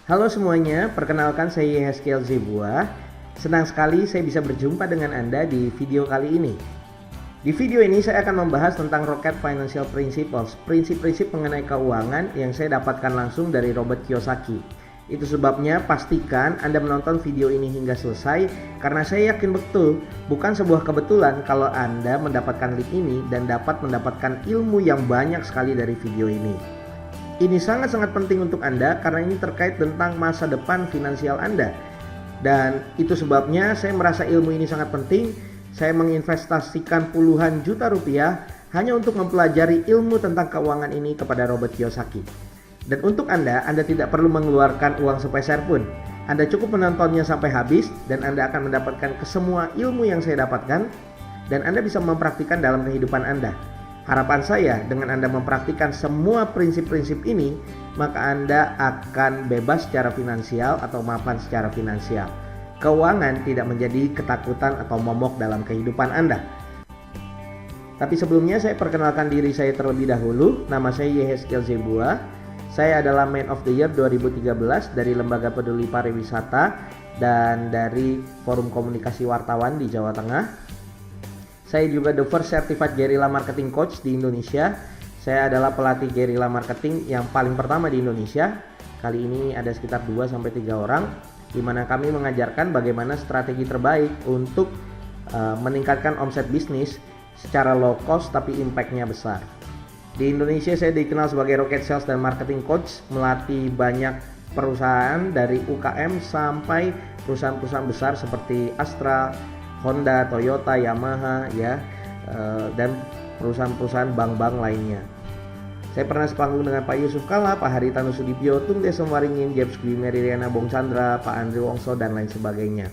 Halo semuanya, perkenalkan saya Yehezkiel Zebua. Senang sekali saya bisa berjumpa dengan Anda di video kali ini. Di video ini saya akan membahas tentang Rocket Financial Principles, prinsip-prinsip mengenai keuangan yang saya dapatkan langsung dari Robert Kiyosaki. Itu sebabnya pastikan Anda menonton video ini hingga selesai, karena saya yakin betul bukan sebuah kebetulan kalau Anda mendapatkan link ini dan dapat mendapatkan ilmu yang banyak sekali dari video ini. Ini sangat-sangat penting untuk Anda karena ini terkait tentang masa depan finansial Anda. Dan itu sebabnya saya merasa ilmu ini sangat penting. Saya menginvestasikan puluhan juta rupiah hanya untuk mempelajari ilmu tentang keuangan ini kepada Robert Kiyosaki. Dan untuk Anda tidak perlu mengeluarkan uang sepeser pun. Anda cukup menontonnya sampai habis dan Anda akan mendapatkan kesemua ilmu yang saya dapatkan dan Anda bisa mempraktikkan dalam kehidupan Anda. Harapan saya dengan Anda mempraktikkan semua prinsip-prinsip ini, maka Anda akan bebas secara finansial atau mapan secara finansial. Keuangan tidak menjadi ketakutan atau momok dalam kehidupan Anda. Tapi sebelumnya saya perkenalkan diri saya terlebih dahulu. Nama saya Yehezkiel Zebua. Saya adalah Man of the Year 2013 dari Lembaga Peduli Pariwisata dan dari Forum Komunikasi Wartawan di Jawa Tengah. Saya juga the first certified guerrilla marketing coach di Indonesia. Saya adalah pelatih guerrilla marketing yang paling pertama di Indonesia. Kali ini ada sekitar 2-3 orang, di mana kami mengajarkan bagaimana strategi terbaik untuk meningkatkan omset bisnis secara low cost tapi impact-nya besar. Di Indonesia saya dikenal sebagai Rocket Sales dan Marketing Coach, melatih banyak perusahaan dari UKM sampai perusahaan-perusahaan besar seperti Astra, Honda, Toyota, Yamaha, dan perusahaan-perusahaan bank-bank lainnya. Saya pernah sepanggung dengan Pak Yusuf Kalla, Pak Haritanu Sudibyo, Tung Desem Waringin, James Dwi, Mary Riana Bong Chandra, Pak Andri Wongso, dan lain sebagainya.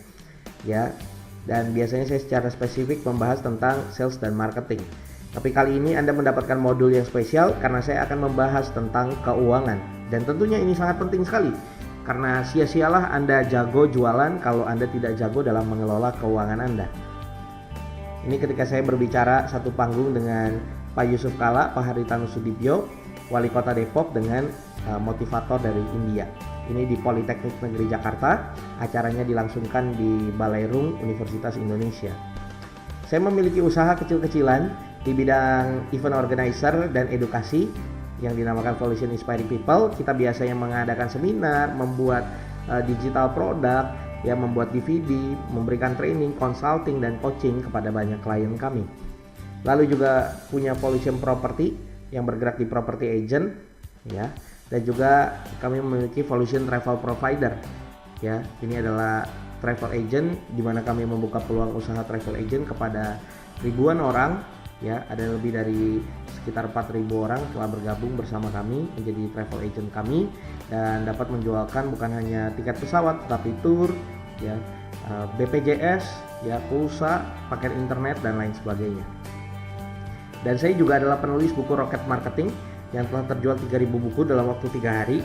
Dan biasanya saya secara spesifik membahas tentang sales dan marketing. Tapi kali ini Anda mendapatkan modul yang spesial karena saya akan membahas tentang keuangan. Dan tentunya ini sangat penting sekali. Karena sia-sialah Anda jago jualan kalau Anda tidak jago dalam mengelola keuangan Anda. Ini ketika saya berbicara satu panggung dengan Pak Yusuf Kalla, Pak Haritanu Sudibyo, Wali Kota Depok dengan motivator dari India. Ini di Politeknik Negeri Jakarta, acaranya dilangsungkan di Balairung Universitas Indonesia. Saya memiliki usaha kecil-kecilan di bidang event organizer dan edukasi yang dinamakan Volution Inspiring People. Kita biasanya mengadakan seminar, membuat digital produk, membuat DVD, memberikan training, consulting, dan coaching kepada banyak klien kami. Lalu juga punya Volution Property yang bergerak di property agent, dan juga kami memiliki Volution Travel Provider. Ini adalah travel agent di mana kami membuka peluang usaha travel agent kepada ribuan orang. Ada lebih dari sekitar 4.000 orang telah bergabung bersama kami menjadi travel agent kami dan dapat menjualkan bukan hanya tiket pesawat tapi tour, BPJS, pulsa, paket internet, dan lain sebagainya. Dan saya juga adalah penulis buku Rocket Marketing yang telah terjual 3.000 buku dalam waktu 3 hari.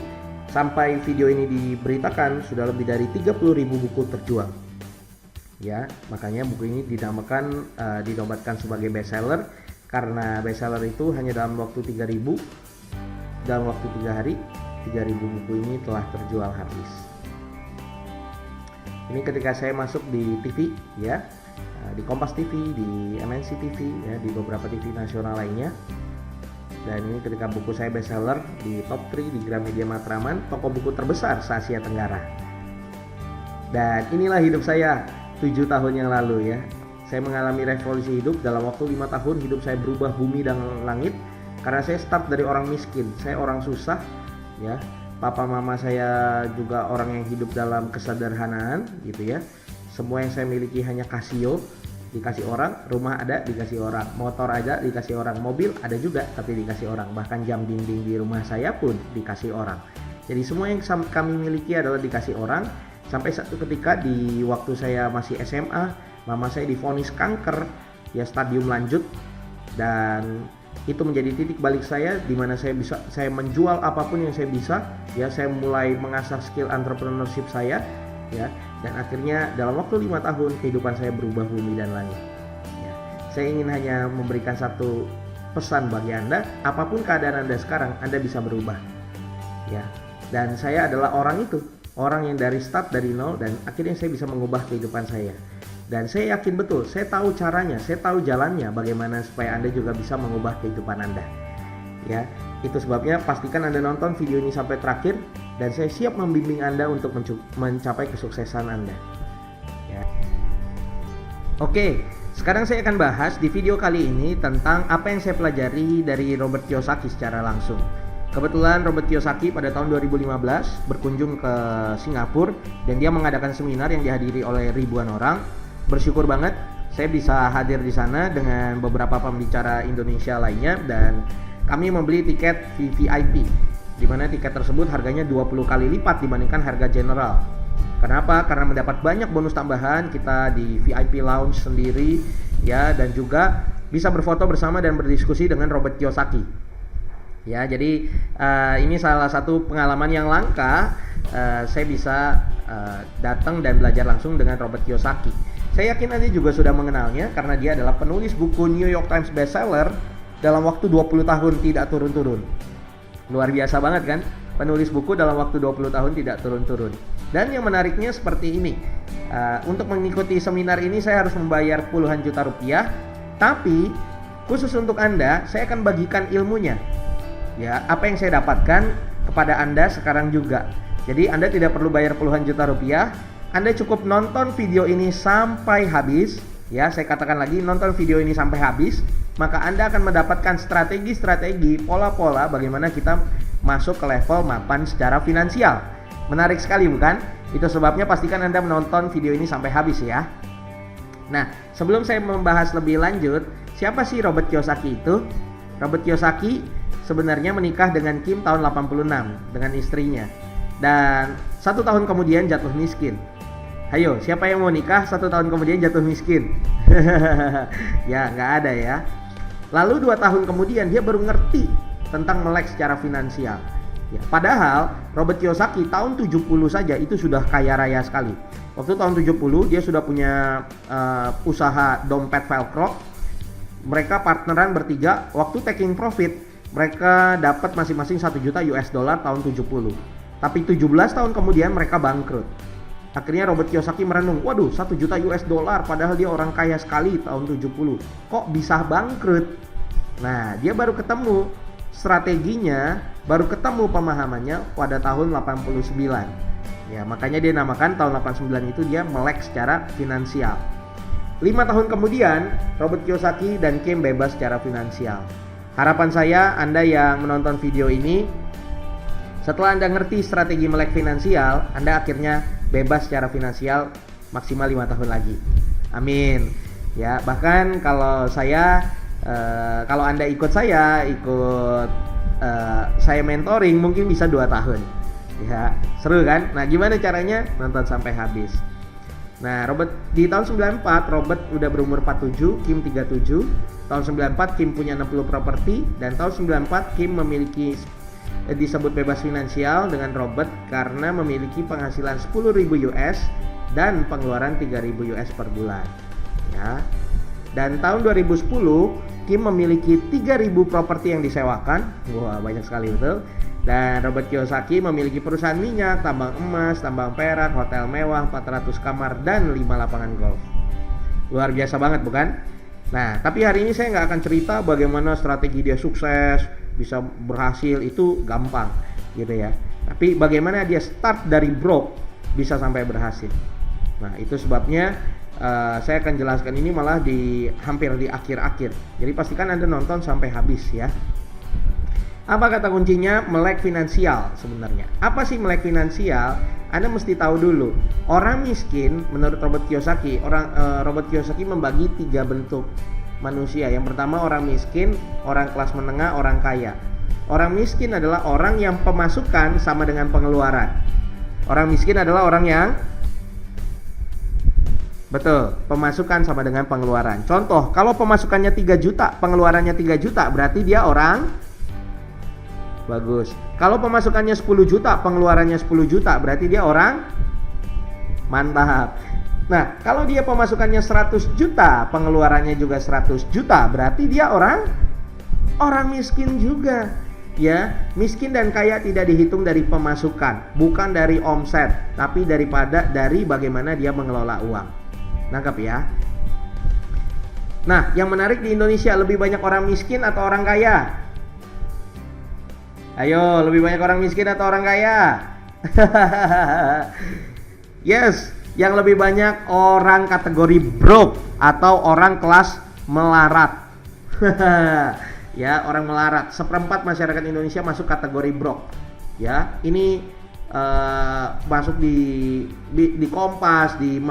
Sampai video ini diberitakan sudah lebih dari 30.000 buku terjual. Makanya buku ini dinobatkan sebagai bestseller karena bestseller itu hanya dalam waktu 3 hari 3.000 buku ini telah terjual habis. Ini ketika saya masuk di TV, di Kompas TV, di MNC TV, di beberapa TV nasional lainnya. Dan ini ketika buku saya bestseller di top 3 di Gramedia Matraman, toko buku terbesar se-Asia Tenggara. Dan inilah hidup saya 7 tahun yang lalu. Saya mengalami revolusi hidup. Dalam waktu 5 tahun hidup saya berubah bumi dan langit. Karena saya start dari orang miskin. Saya orang susah. Papa mama saya juga orang yang hidup dalam kesederhanaan Semua yang saya miliki hanya Casio, dikasih orang. Rumah ada, dikasih orang. Motor ada, dikasih orang. Mobil ada juga, tapi dikasih orang. Bahkan jam dinding di rumah saya pun dikasih orang. Jadi semua yang kami miliki adalah dikasih orang. Sampai satu ketika di waktu saya masih SMA, mama saya divonis kanker, stadium lanjut, dan itu menjadi titik balik saya di mana saya menjual apapun yang saya bisa. Saya mulai mengasah skill entrepreneurship saya, dan akhirnya dalam waktu 5 tahun kehidupan saya berubah bumi dan langit. Saya ingin hanya memberikan satu pesan bagi Anda, apapun keadaan Anda sekarang, Anda bisa berubah. Dan saya adalah orang itu. orang yang dari start dari nol, dan akhirnya saya bisa mengubah kehidupan saya. Dan saya yakin betul, saya tahu caranya, saya tahu jalannya bagaimana supaya Anda juga bisa mengubah kehidupan Anda. Ya, itu sebabnya pastikan Anda nonton video ini sampai terakhir, dan saya siap membimbing Anda untuk mencapai kesuksesan Anda. Ya. Oke, sekarang saya akan bahas di video kali ini tentang apa yang saya pelajari dari Robert Kiyosaki secara langsung. Kebetulan Robert Kiyosaki pada tahun 2015 berkunjung ke Singapura dan dia mengadakan seminar yang dihadiri oleh ribuan orang. Bersyukur banget saya bisa hadir di sana dengan beberapa pembicara Indonesia lainnya, dan kami membeli tiket VVIP, di mana tiket tersebut harganya 20 kali lipat dibandingkan harga general. Kenapa? Karena mendapat banyak bonus tambahan, kita di VIP lounge sendiri ya, dan juga bisa berfoto bersama dan berdiskusi dengan Robert Kiyosaki. Ya, jadi ini salah satu pengalaman yang langka, saya bisa datang dan belajar langsung dengan Robert Kiyosaki. Saya yakin Anda juga sudah mengenalnya karena dia adalah penulis buku New York Times bestseller dalam waktu 20 tahun tidak turun-turun. Luar biasa banget kan? Penulis buku dalam waktu 20 tahun tidak turun-turun. Dan yang menariknya seperti ini, untuk mengikuti seminar ini saya harus membayar puluhan juta rupiah, tapi khusus untuk Anda, saya akan bagikan ilmunya. Ya, apa yang saya dapatkan kepada Anda sekarang juga. Jadi Anda tidak perlu bayar puluhan juta rupiah, Anda cukup nonton video ini sampai habis. Ya, saya katakan lagi, nonton video ini sampai habis, maka Anda akan mendapatkan strategi-strategi, pola-pola bagaimana kita masuk ke level mapan secara finansial. Menarik sekali bukan? Itu sebabnya pastikan Anda menonton video ini sampai habis ya. Nah, sebelum saya membahas lebih lanjut, siapa sih Robert Kiyosaki itu? Robert Kiyosaki sebenarnya menikah dengan Kim tahun 86 dengan istrinya, dan 1 tahun kemudian jatuh miskin. Ayo, siapa yang mau nikah 1 tahun kemudian jatuh miskin? Ya, nggak ada ya. Lalu 2 tahun kemudian dia baru ngerti tentang melek secara finansial. Ya, padahal Robert Kiyosaki tahun 70 saja itu sudah kaya raya sekali. Waktu tahun 70 dia sudah punya usaha dompet velcro. Mereka partneran bertiga. Waktu taking profit, mereka dapat masing-masing 1 juta US dollar tahun 70. Tapi 17 tahun kemudian mereka bangkrut. Akhirnya Robert Kiyosaki merenung, waduh 1 juta US dollar padahal dia orang kaya sekali tahun 70. Kok bisa bangkrut? Nah, dia baru ketemu strateginya, baru ketemu pemahamannya pada tahun 89. Ya, makanya dia namakan tahun 89 itu dia melek secara finansial. 5 tahun kemudian, Robert Kiyosaki dan Kim bebas secara finansial. Harapan saya, Anda yang menonton video ini, setelah Anda ngerti strategi melek finansial, Anda akhirnya bebas secara finansial maksimal 5 tahun lagi. Amin. Ya, bahkan kalau saya kalau Anda ikut saya mentoring mungkin bisa 2 tahun. Ya, seru kan? Nah, gimana caranya? Nonton sampai habis. Nah, di tahun 94 Robert udah berumur 47, Kim 37. Tahun 94 Kim punya 60 properti, dan tahun 94 Kim memiliki disebut bebas finansial dengan Robert karena memiliki penghasilan 10.000 US dan pengeluaran 3.000 US per bulan. Ya. Dan tahun 2010 Kim memiliki 3.000 properti yang disewakan. Wah, banyak sekali betul. Dan Robert Kiyosaki memiliki perusahaan minyak, tambang emas, tambang perak, hotel mewah, 400 kamar, dan 5 lapangan golf. Luar biasa banget bukan? Nah, tapi hari ini saya nggak akan cerita bagaimana strategi dia sukses, bisa berhasil, itu gampang gitu ya. Tapi bagaimana dia start dari broke bisa sampai berhasil. Nah, itu sebabnya saya akan jelaskan ini malah hampir di akhir-akhir. Jadi pastikan Anda nonton sampai habis ya. Apa kata kuncinya? Melek finansial sebenarnya. Apa sih melek finansial? Anda mesti tahu dulu. Orang miskin menurut Robert Kiyosaki, Robert Kiyosaki membagi 3 bentuk manusia. Yang pertama orang miskin, orang kelas menengah, orang kaya. Orang miskin adalah orang yang pemasukan sama dengan pengeluaran. Orang miskin adalah orang yang pemasukan sama dengan pengeluaran. Contoh, kalau pemasukannya 3 juta, pengeluarannya 3 juta, berarti dia orang bagus. Kalau pemasukannya 10 juta, pengeluarannya 10 juta, berarti dia orang mantap. Nah, kalau dia pemasukannya 100 juta, pengeluarannya juga 100 juta, berarti dia orang miskin juga. Ya, miskin dan kaya tidak dihitung dari pemasukan, bukan dari omset, tapi dari bagaimana dia mengelola uang. Nangkap ya? Nah, yang menarik di Indonesia, lebih banyak orang miskin atau orang kaya? Ayo, lebih banyak orang miskin atau orang kaya? Yes, yang lebih banyak orang kategori broke atau orang kelas melarat. Ya, orang melarat. Seperempat masyarakat Indonesia masuk kategori broke. Ya, ini masuk di Kompas, di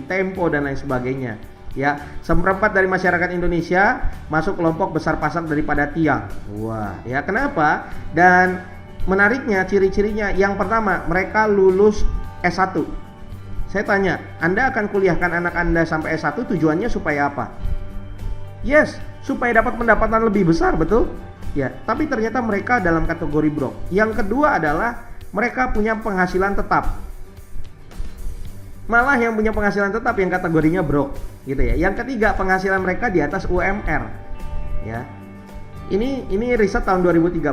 Tempo dan lain sebagainya. Ya, seperempat dari masyarakat Indonesia masuk kelompok besar pasar daripada tiang. Wah, ya kenapa? Dan menariknya ciri-cirinya, yang pertama, mereka lulus S1. Saya tanya, Anda akan kuliahkan anak Anda sampai S1 tujuannya supaya apa? Yes, supaya dapat pendapatan lebih besar, betul? Ya, tapi ternyata mereka dalam kategori broke. Yang kedua adalah mereka punya penghasilan tetap. Malah yang punya penghasilan tetap yang kategorinya broke, gitu ya. Yang ketiga, penghasilan mereka di atas UMR. Ya. Ini riset tahun 2013,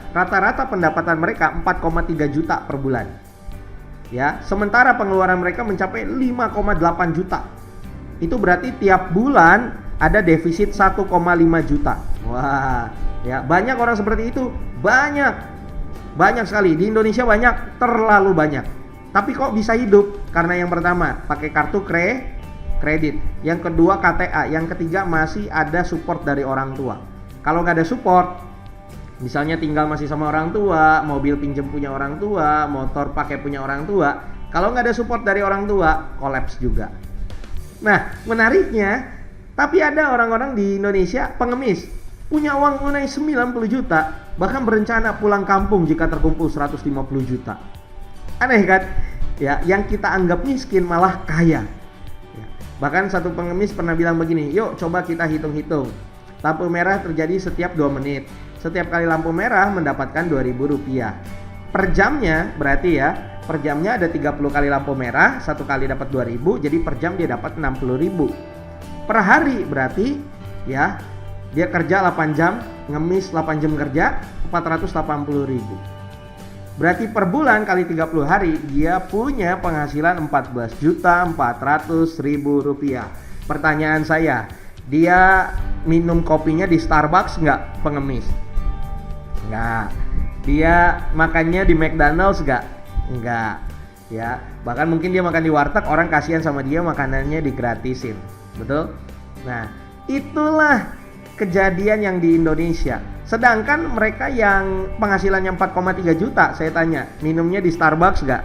rata-rata pendapatan mereka 4,3 juta per bulan. Ya, sementara pengeluaran mereka mencapai 5,8 juta. Itu berarti tiap bulan ada defisit 1,5 juta. Wah, ya banyak orang seperti itu, banyak sekali di Indonesia, banyak, terlalu banyak. Tapi kok bisa hidup? Karena yang pertama pakai kartu kredit, yang kedua KTA, yang ketiga masih ada support dari orang tua. Kalau nggak ada support, misalnya tinggal masih sama orang tua, mobil pinjem punya orang tua, motor pakai punya orang tua, kalau nggak ada support dari orang tua, kolaps juga. Nah, menariknya, tapi ada orang-orang di Indonesia pengemis, punya uang tunai 90 juta, bahkan berencana pulang kampung jika terkumpul 150 juta. Aneh kan? Ya, yang kita anggap miskin malah kaya. Ya. Bahkan satu pengemis pernah bilang begini, yuk coba kita hitung-hitung. Lampu merah terjadi setiap 2 menit. Setiap kali lampu merah mendapatkan Rp2.000. Per jamnya berarti ya, per jamnya ada 30 kali lampu merah, satu kali dapat 2.000, jadi per jam dia dapat 60.000. Per hari berarti ya, dia kerja 8 jam, ngemis 8 jam kerja, 480.000. Berarti per bulan kali 30 hari dia punya penghasilan Rp14.400.000. Pertanyaan saya, dia minum kopinya di Starbucks nggak, pengemis? Nggak. Dia makannya di McDonald's nggak? Nggak. Ya, bahkan mungkin dia makan di warteg, orang kasihan sama dia, makanannya digratisin. Betul? Nah, itulah kejadian yang di Indonesia. Sedangkan mereka yang penghasilannya 4,3 juta, saya tanya, minumnya di Starbucks gak?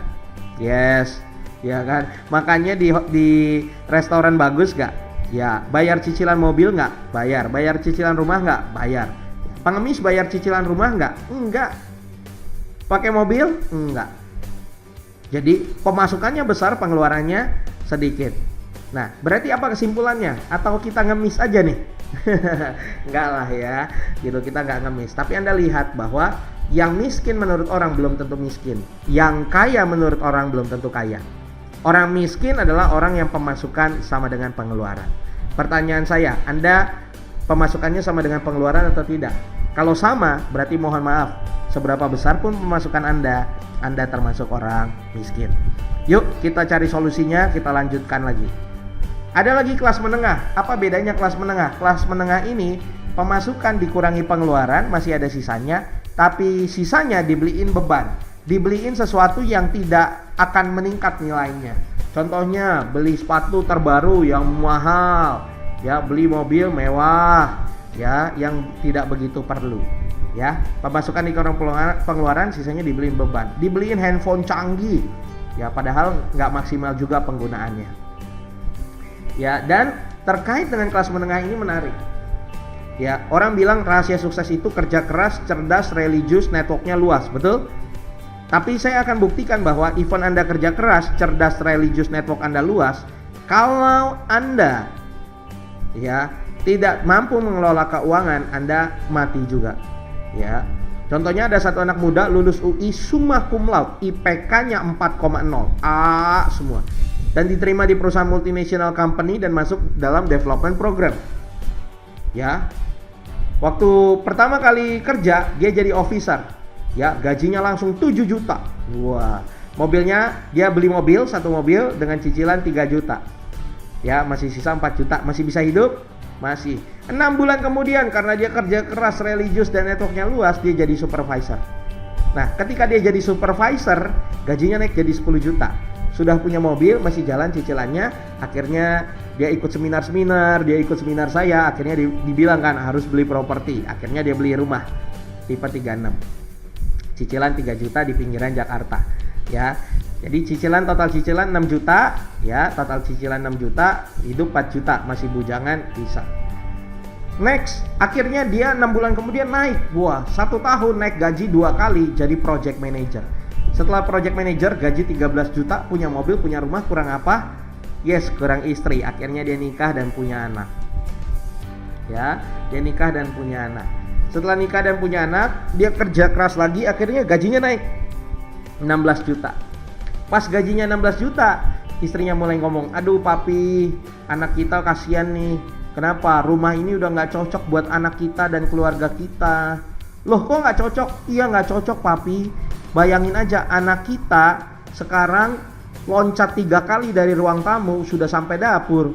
Yes, ya kan. Makannya di restoran bagus gak? Ya. Bayar cicilan mobil gak? Bayar. Bayar cicilan rumah gak? Bayar. Pengemis bayar cicilan rumah gak? Enggak. Pakai mobil? Enggak. Jadi pemasukannya besar, pengeluarannya sedikit. Nah, berarti apa kesimpulannya? Atau kita ngemis aja nih? Enggak lah ya, gitu, kita nggak ngemis. Tapi Anda lihat bahwa yang miskin menurut orang belum tentu miskin, yang kaya menurut orang belum tentu kaya. Orang miskin adalah orang yang pemasukan sama dengan pengeluaran. Pertanyaan saya, Anda pemasukannya sama dengan pengeluaran atau tidak? Kalau sama, berarti mohon maaf, seberapa besar pun pemasukan Anda termasuk orang miskin. Yuk kita cari solusinya, kita lanjutkan lagi. Ada lagi kelas menengah. Apa bedanya kelas menengah? Kelas menengah ini pemasukan dikurangi pengeluaran, masih ada sisanya, tapi sisanya dibeliin beban, dibeliin sesuatu yang tidak akan meningkat nilainya. Contohnya beli sepatu terbaru yang mahal, ya, beli mobil mewah, ya, yang tidak begitu perlu. Ya, pemasukan dikurangi pengeluaran, sisanya dibeliin beban, dibeliin handphone canggih, ya, padahal nggak maksimal juga penggunaannya. Ya, dan terkait dengan kelas menengah ini menarik. Ya, orang bilang rahasia sukses itu kerja keras, cerdas, religius, networknya luas, betul? Tapi saya akan buktikan bahwa even Anda kerja keras, cerdas, religius, network Anda luas, kalau Anda ya tidak mampu mengelola keuangan, Anda mati juga. Ya. Contohnya ada satu anak muda lulus UI summa cum laude, IPK-nya 4,0, A semua. Dan diterima di perusahaan multinational company dan masuk dalam development program. Ya. Waktu pertama kali kerja, dia jadi officer. Ya, gajinya langsung 7 juta. Wah, mobilnya dia beli mobil, satu mobil dengan cicilan 3 juta. Ya, masih sisa 4 juta, masih bisa hidup? Masih. 6 bulan kemudian karena dia kerja keras, religius dan networknya luas, dia jadi supervisor. Nah, ketika dia jadi supervisor, gajinya naik jadi 10 juta. Sudah punya mobil, masih jalan cicilannya. Akhirnya dia ikut seminar-seminar, dia ikut seminar saya. Akhirnya dibilang kan harus beli properti. Akhirnya dia beli rumah tipe 36. Cicilan 3 juta di pinggiran Jakarta. Ya. Jadi total cicilan 6 juta, ya, total cicilan 6 juta, hidup 4 juta, masih bujangan, bisa. Next, akhirnya dia 6 bulan kemudian naik. Wah, 1 tahun naik gaji 2 kali jadi project manager. Setelah project manager gaji 13 juta, punya mobil, punya rumah, kurang apa? Yes, kurang istri. Akhirnya dia nikah dan punya anak. Ya, dia nikah dan punya anak. Setelah nikah dan punya anak, dia kerja keras lagi, akhirnya gajinya naik 16 juta. Pas gajinya 16 juta, istrinya mulai ngomong, "Aduh papi, anak kita kasihan nih. Kenapa? Rumah ini udah gak cocok buat anak kita dan keluarga kita." Loh, kok gak cocok? Iya gak cocok papi. Bayangin aja, anak kita sekarang loncat 3 kali dari ruang tamu sudah sampai dapur.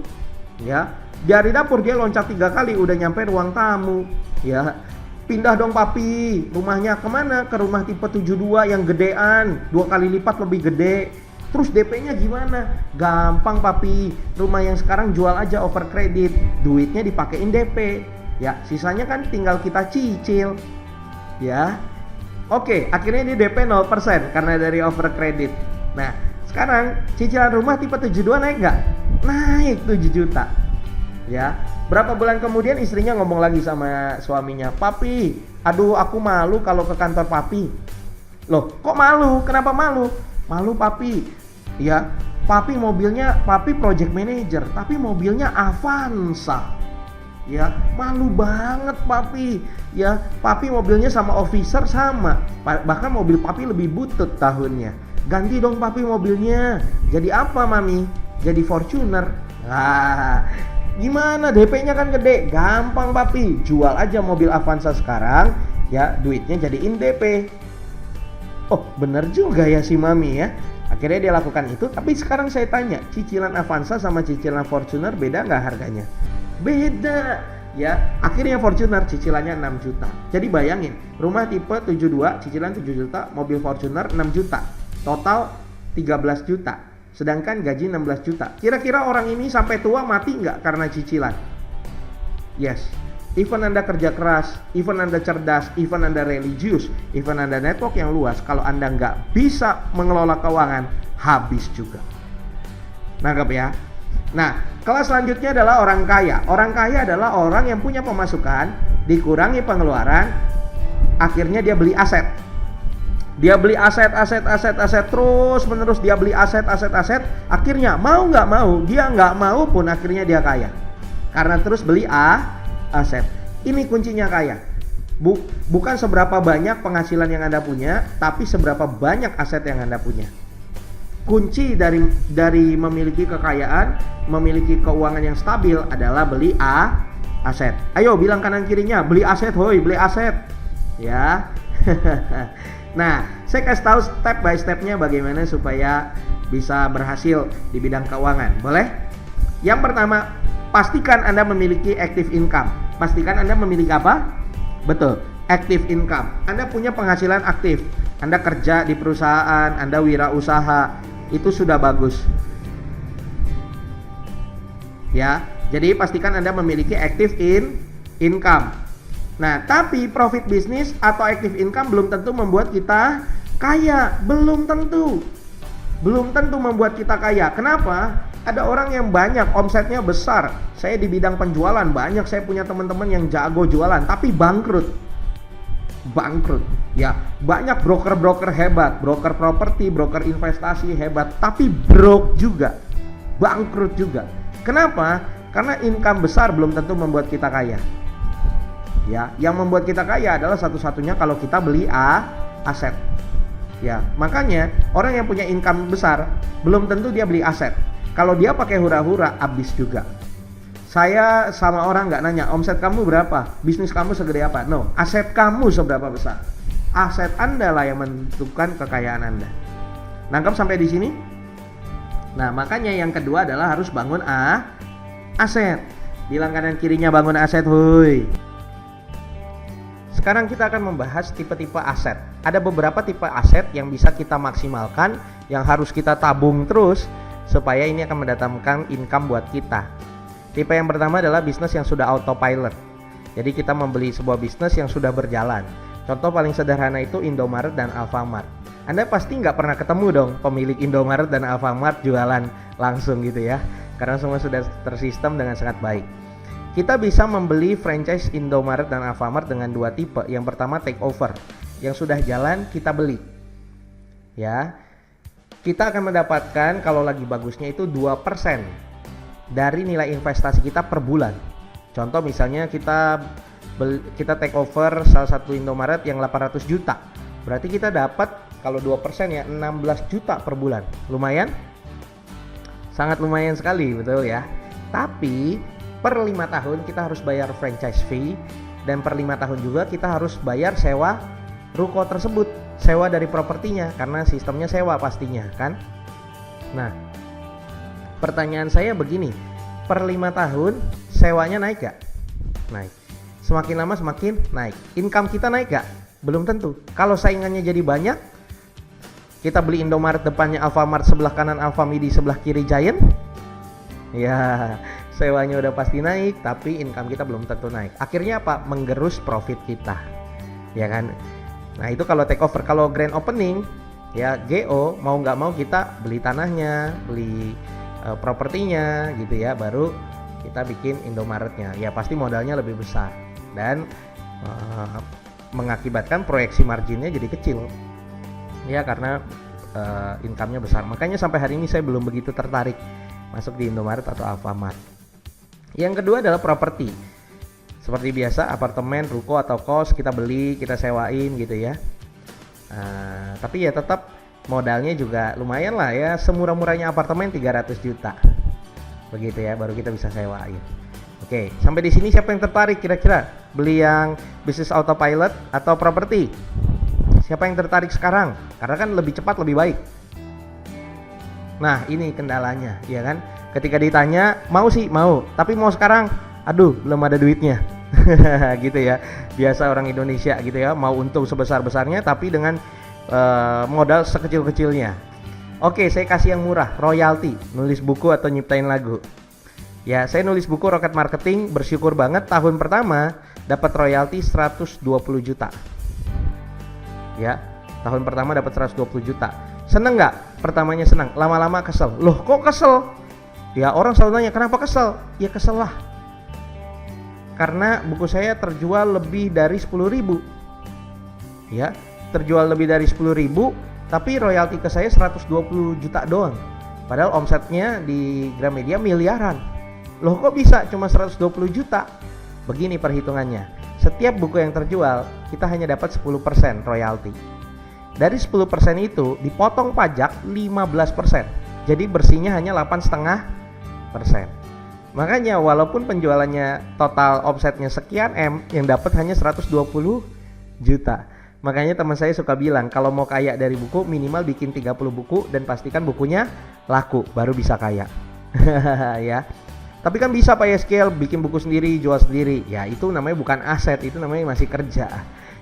Ya, dari dapur dia loncat 3 kali udah nyampe ruang tamu. Ya, pindah dong papi, rumahnya kemana? Ke rumah tipe 72 yang gedean, 2 kali lipat lebih gede. Terus DP-nya gimana? Gampang papi, rumah yang sekarang jual aja over kredit, duitnya dipakein DP. Ya, sisanya kan tinggal kita cicil. Ya, oke, akhirnya dia DP 0% karena dari over kredit. Nah, sekarang cicilan rumah tipe 72 naik nggak? Naik 7 juta. Ya, berapa bulan kemudian istrinya ngomong lagi sama suaminya, "Papi, aduh aku malu kalau ke kantor papi." Loh, kok malu? Kenapa malu? Malu papi. Ya, papi mobilnya, papi project manager, tapi mobilnya Avanza. Ya, malu banget papi. Ya, papi mobilnya sama officer sama. Bahkan mobil papi lebih butut tahunnya. Ganti dong papi mobilnya. Jadi apa mami? Jadi Fortuner. Nah, gimana? DP-nya kan gede. Gampang papi. Jual aja mobil Avanza sekarang. Ya, duitnya jadiin DP. Oh, bener juga ya si mami ya. Akhirnya dia lakukan itu. Tapi sekarang saya tanya, cicilan Avanza sama cicilan Fortuner beda nggak harganya? Beda. Ya, akhirnya Fortuner cicilannya 6 juta. Jadi bayangin, rumah tipe 72 cicilan 7 juta, mobil Fortuner 6 juta. Total 13 juta. Sedangkan gaji 16 juta. Kira-kira orang ini sampai tua mati nggak karena cicilan? Yes. Even Anda kerja keras, even Anda cerdas, even Anda religius, even Anda network yang luas, kalau Anda nggak bisa mengelola keuangan, habis juga. Nangkep ya? Nah, kelas selanjutnya adalah orang kaya. Orang kaya adalah orang yang punya pemasukan, dikurangi pengeluaran, akhirnya dia beli aset. Dia beli aset, terus menerus dia beli aset. Akhirnya mau nggak mau, dia nggak mau pun akhirnya dia kaya. Karena terus beli aset. Ini kuncinya kaya. Bukan seberapa banyak penghasilan yang Anda punya, tapi seberapa banyak aset yang Anda punya. Kunci dari memiliki kekayaan, memiliki keuangan yang stabil adalah beli aset. Ayo bilang kanan kirinya, beli aset, hoi, beli aset. Ya. Nah, saya kasih tahu step by stepnya bagaimana supaya bisa berhasil di bidang keuangan. Boleh? Yang pertama, pastikan Anda memiliki active income. Pastikan Anda memiliki apa? Betul, active income. Anda punya penghasilan aktif. Anda kerja di perusahaan, Anda wirausaha. Itu sudah bagus. Ya, jadi pastikan Anda memiliki active income. Nah, tapi profit bisnis atau active income belum tentu membuat kita kaya. Belum tentu membuat kita kaya. Kenapa? Ada orang yang banyak, omsetnya besar. Saya di bidang penjualan banyak, saya punya teman-teman yang jago jualan, tapi bangkrut. Ya, banyak broker-broker hebat, broker properti, broker investasi hebat, tapi broke juga, bangkrut juga. Kenapa? Karena income besar belum tentu membuat kita kaya. Ya, yang membuat kita kaya adalah satu-satunya kalau kita beli aset. Ya, makanya orang yang punya income besar belum tentu dia beli aset. Kalau dia pakai hura-hura, habis juga. Saya sama orang nggak nanya omset kamu berapa, bisnis kamu segede apa. No, aset kamu seberapa besar. Aset Anda lah yang menentukan kekayaan Anda. Nangkap sampai di sini? Nah, makanya yang kedua adalah harus bangun aset. Bilang kanan kirinya bangun aset, hui. Sekarang kita akan membahas tipe-tipe aset. Ada beberapa tipe aset yang bisa kita maksimalkan, yang harus kita tabung terus supaya ini akan mendatangkan income buat kita. Tipe yang pertama adalah bisnis yang sudah autopilot. Jadi kita membeli sebuah bisnis yang sudah berjalan. Contoh paling sederhana itu Indomaret dan Alfamart. Anda pasti nggak pernah ketemu dong pemilik Indomaret dan Alfamart jualan langsung gitu ya, karena semua sudah tersistem dengan sangat baik. Kita bisa membeli franchise Indomaret dan Alfamart dengan dua tipe. Yang pertama take over, yang sudah jalan kita beli. Ya, kita akan mendapatkan kalau lagi bagusnya itu 2% dari nilai investasi kita per bulan. Contoh misalnya kita take over salah satu Indomaret yang 800 juta. Berarti kita dapat kalau 2% ya 16 juta per bulan. Lumayan? Sangat lumayan sekali, betul ya. Tapi per 5 tahun kita harus bayar franchise fee, dan per 5 tahun juga kita harus bayar sewa ruko tersebut, sewa dari propertinya, karena sistemnya sewa pastinya kan. Nah, pertanyaan saya begini, per 5 tahun sewanya naik gak? Naik. Semakin lama semakin naik. Income kita naik gak? Belum tentu. Kalau saingannya jadi banyak, kita beli Indomaret depannya Alfamart, sebelah kanan Alfamidi, sebelah kiri Giant, ya sewanya udah pasti naik, tapi income kita belum tentu naik. Akhirnya apa? Menggerus profit kita, ya kan? Nah itu kalau take over. Kalau grand opening, ya GO, mau nggak mau kita beli tanahnya, beli propertinya gitu ya, baru kita bikin Indomaretnya. Ya pasti modalnya lebih besar dan mengakibatkan proyeksi marginnya jadi kecil ya, karena income-nya besar. Makanya sampai hari ini saya belum begitu tertarik masuk di Indomaret atau Alfamart. Yang kedua adalah properti. Seperti biasa apartemen, ruko atau kos kita beli, kita sewain gitu ya. Tapi ya tetap modalnya juga lumayan lah ya, semurah-murahnya apartemen 300 juta. Begitu ya, baru kita bisa sewain. Oke, sampai di sini siapa yang tertarik kira-kira beli yang bisnis autopilot atau properti? Siapa yang tertarik sekarang? Karena kan lebih cepat, lebih baik. Nah, ini kendalanya, ya kan? Ketika ditanya, mau sih, mau, tapi mau sekarang, aduh, belum ada duitnya. Gitu ya. Biasa orang Indonesia gitu ya, mau untung sebesar-besarnya tapi dengan modal sekecil-kecilnya. Oke, saya kasih yang murah, royalti, nulis buku atau nyiptain lagu. Ya, saya nulis buku Rocket Marketing, bersyukur banget tahun pertama dapat royalti 120 juta. Ya, tahun pertama dapat 120 juta. Seneng nggak? Pertamanya senang, lama-lama kesel. Loh, kok kesel? Ya, orang selalu nanya, kenapa kesel? Ya kesel lah. Karena buku saya terjual lebih dari 10.000. Ya, terjual lebih dari 10.000, tapi royalti ke saya 120 juta doang. Padahal omsetnya di Gramedia miliaran. Loh kok bisa cuma 120 juta? Begini perhitungannya. Setiap buku yang terjual, kita hanya dapat 10% royalti. Dari 10% itu dipotong pajak 15%. Jadi bersihnya hanya 8,5%. Makanya walaupun penjualannya total omsetnya sekian M, yang dapat hanya 120 juta. Makanya teman saya suka bilang, kalau mau kaya dari buku minimal bikin 30 buku dan pastikan bukunya laku, baru bisa kaya. Ya. Tapi kan bisa Pak Yeskel bikin buku sendiri, jual sendiri. Ya itu namanya bukan aset, itu namanya masih kerja.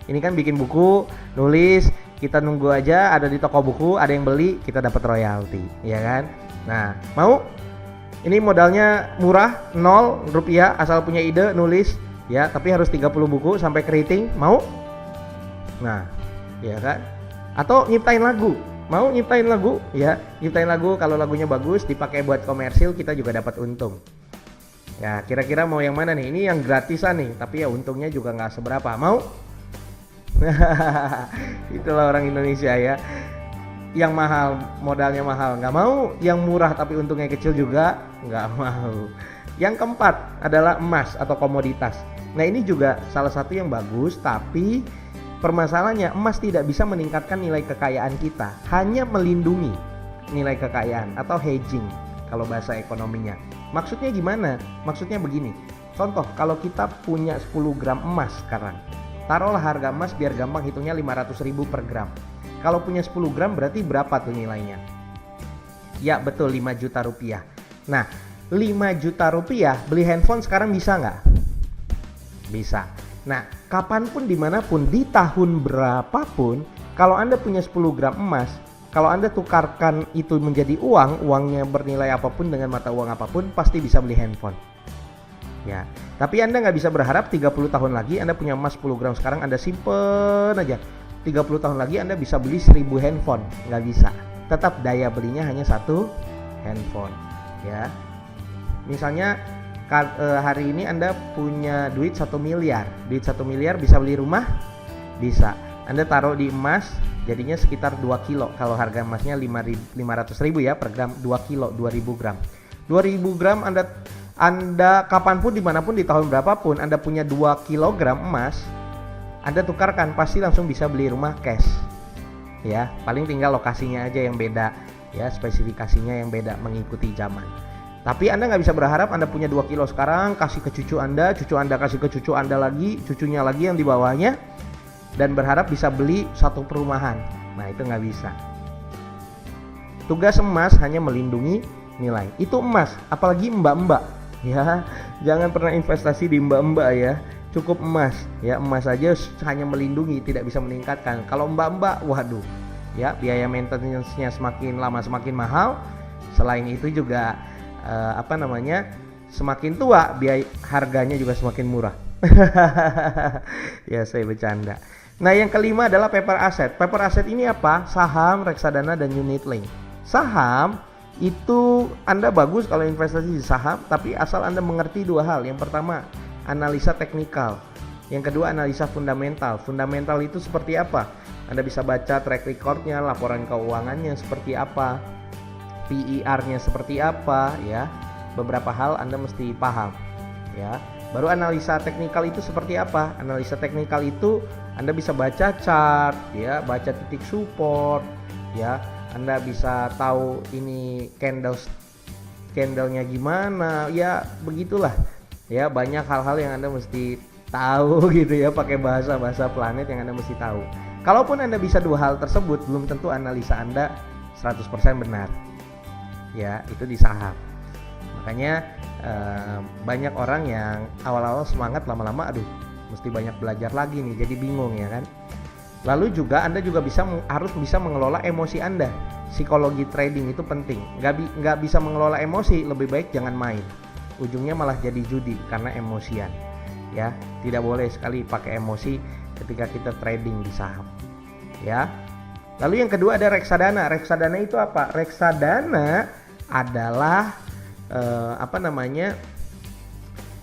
Ini kan bikin buku, nulis, kita nunggu aja ada di toko buku, ada yang beli, kita dapat royalti, ya kan? Nah, mau? Ini modalnya murah, 0 rupiah, asal punya ide, nulis, ya, tapi harus 30 buku sampai keriting, mau? Nah, ya kan? Atau nyiptain lagu, mau nyiptain lagu? Ya, nyiptain lagu, kalau lagunya bagus, dipakai buat komersil, kita juga dapat untung. Ya, kira-kira mau yang mana nih? Ini yang gratisan nih, tapi ya untungnya juga nggak seberapa. Mau? Itulah orang Indonesia ya. Yang mahal, modalnya mahal nggak mau. Yang murah tapi untungnya kecil juga nggak mau. Yang keempat adalah emas atau komoditas. Nah ini juga salah satu yang bagus, tapi permasalahannya emas tidak bisa meningkatkan nilai kekayaan kita, hanya melindungi nilai kekayaan atau hedging. kalau bahasa ekonominya. Maksudnya gimana? Maksudnya begini. Contoh, kalau kita punya 10 gram emas sekarang, taruhlah harga emas biar gampang hitungnya 500.000 per gram. Kalau punya 10 gram berarti berapa tuh nilainya? Ya betul, 5 juta rupiah. Nah, 5 juta rupiah beli handphone sekarang bisa nggak? Bisa. Nah, kapanpun dimanapun di tahun berapapun, kalau Anda punya 10 gram emas, kalau Anda tukarkan itu menjadi uang, uangnya bernilai apapun dengan mata uang apapun, pasti bisa beli handphone. Ya, tapi Anda nggak bisa berharap 30 tahun lagi Anda punya emas 10 gram sekarang Anda simpen aja. 30 tahun lagi Anda bisa beli 1000 handphone, nggak bisa. Tetap daya belinya hanya satu handphone. Ya, misalnya hari ini Anda punya duit 1 miliar. Duit 1 miliar bisa beli rumah? Bisa. Anda taruh di emas jadinya sekitar 2 kilo. Kalau harga emasnya 500.000 ya per gram, 2 kilo, 2000 gram. 2000 gram Anda kapanpun dimanapun di tahun berapapun Anda punya 2 kilogram emas, Anda tukarkan pasti langsung bisa beli rumah cash. Ya, paling tinggal lokasinya aja yang beda, ya, spesifikasinya yang beda mengikuti zaman. Tapi Anda nggak bisa berharap Anda punya 2 kilo sekarang, kasih ke cucu Anda kasih ke cucu Anda lagi, cucunya lagi yang di bawahnya, dan berharap bisa beli satu perumahan. Nah, itu nggak bisa. Tugas emas hanya melindungi nilai. Itu emas, apalagi mbak-mbak. Ya, jangan pernah investasi di mbak-mbak ya. Cukup emas, ya, emas saja hanya melindungi, tidak bisa meningkatkan. Kalau mbak-mbak, waduh, ya, biaya maintenance-nya semakin lama semakin mahal. Selain itu juga semakin tua biaya harganya juga semakin murah. Ya, saya bercanda. Nah, yang kelima adalah paper asset. Paper asset ini apa? Saham, reksadana, dan unit link. Saham itu Anda bagus kalau investasi di saham, tapi asal Anda mengerti dua hal. Yang pertama, analisa teknikal. Yang kedua, analisa fundamental. Fundamental itu seperti apa? Anda bisa baca track recordnya, laporan keuangannya seperti apa, PER-nya seperti apa, ya. Beberapa hal Anda mesti paham, ya. Baru analisa teknikal itu seperti apa? Analisa teknikal itu Anda bisa baca chart, ya, baca titik support, ya. Anda bisa tahu ini candlenya gimana, ya, begitulah. Ya, banyak hal-hal yang Anda mesti tahu gitu ya, pakai bahasa-bahasa planet yang Anda mesti tahu. Kalaupun Anda bisa dua hal tersebut, belum tentu analisa Anda 100% benar. Ya, itu di saham. Makanya banyak orang yang awal-awal semangat, lama-lama aduh mesti banyak belajar lagi nih, jadi bingung ya kan. Lalu juga Anda juga harus bisa mengelola emosi Anda. Psikologi trading itu penting. Nggak bisa mengelola emosi, lebih baik jangan main. Ujungnya malah jadi judi karena emosian. Ya, tidak boleh sekali pakai emosi ketika kita trading di saham. Ya. Lalu yang kedua ada reksadana. Reksadana itu apa? Reksadana adalah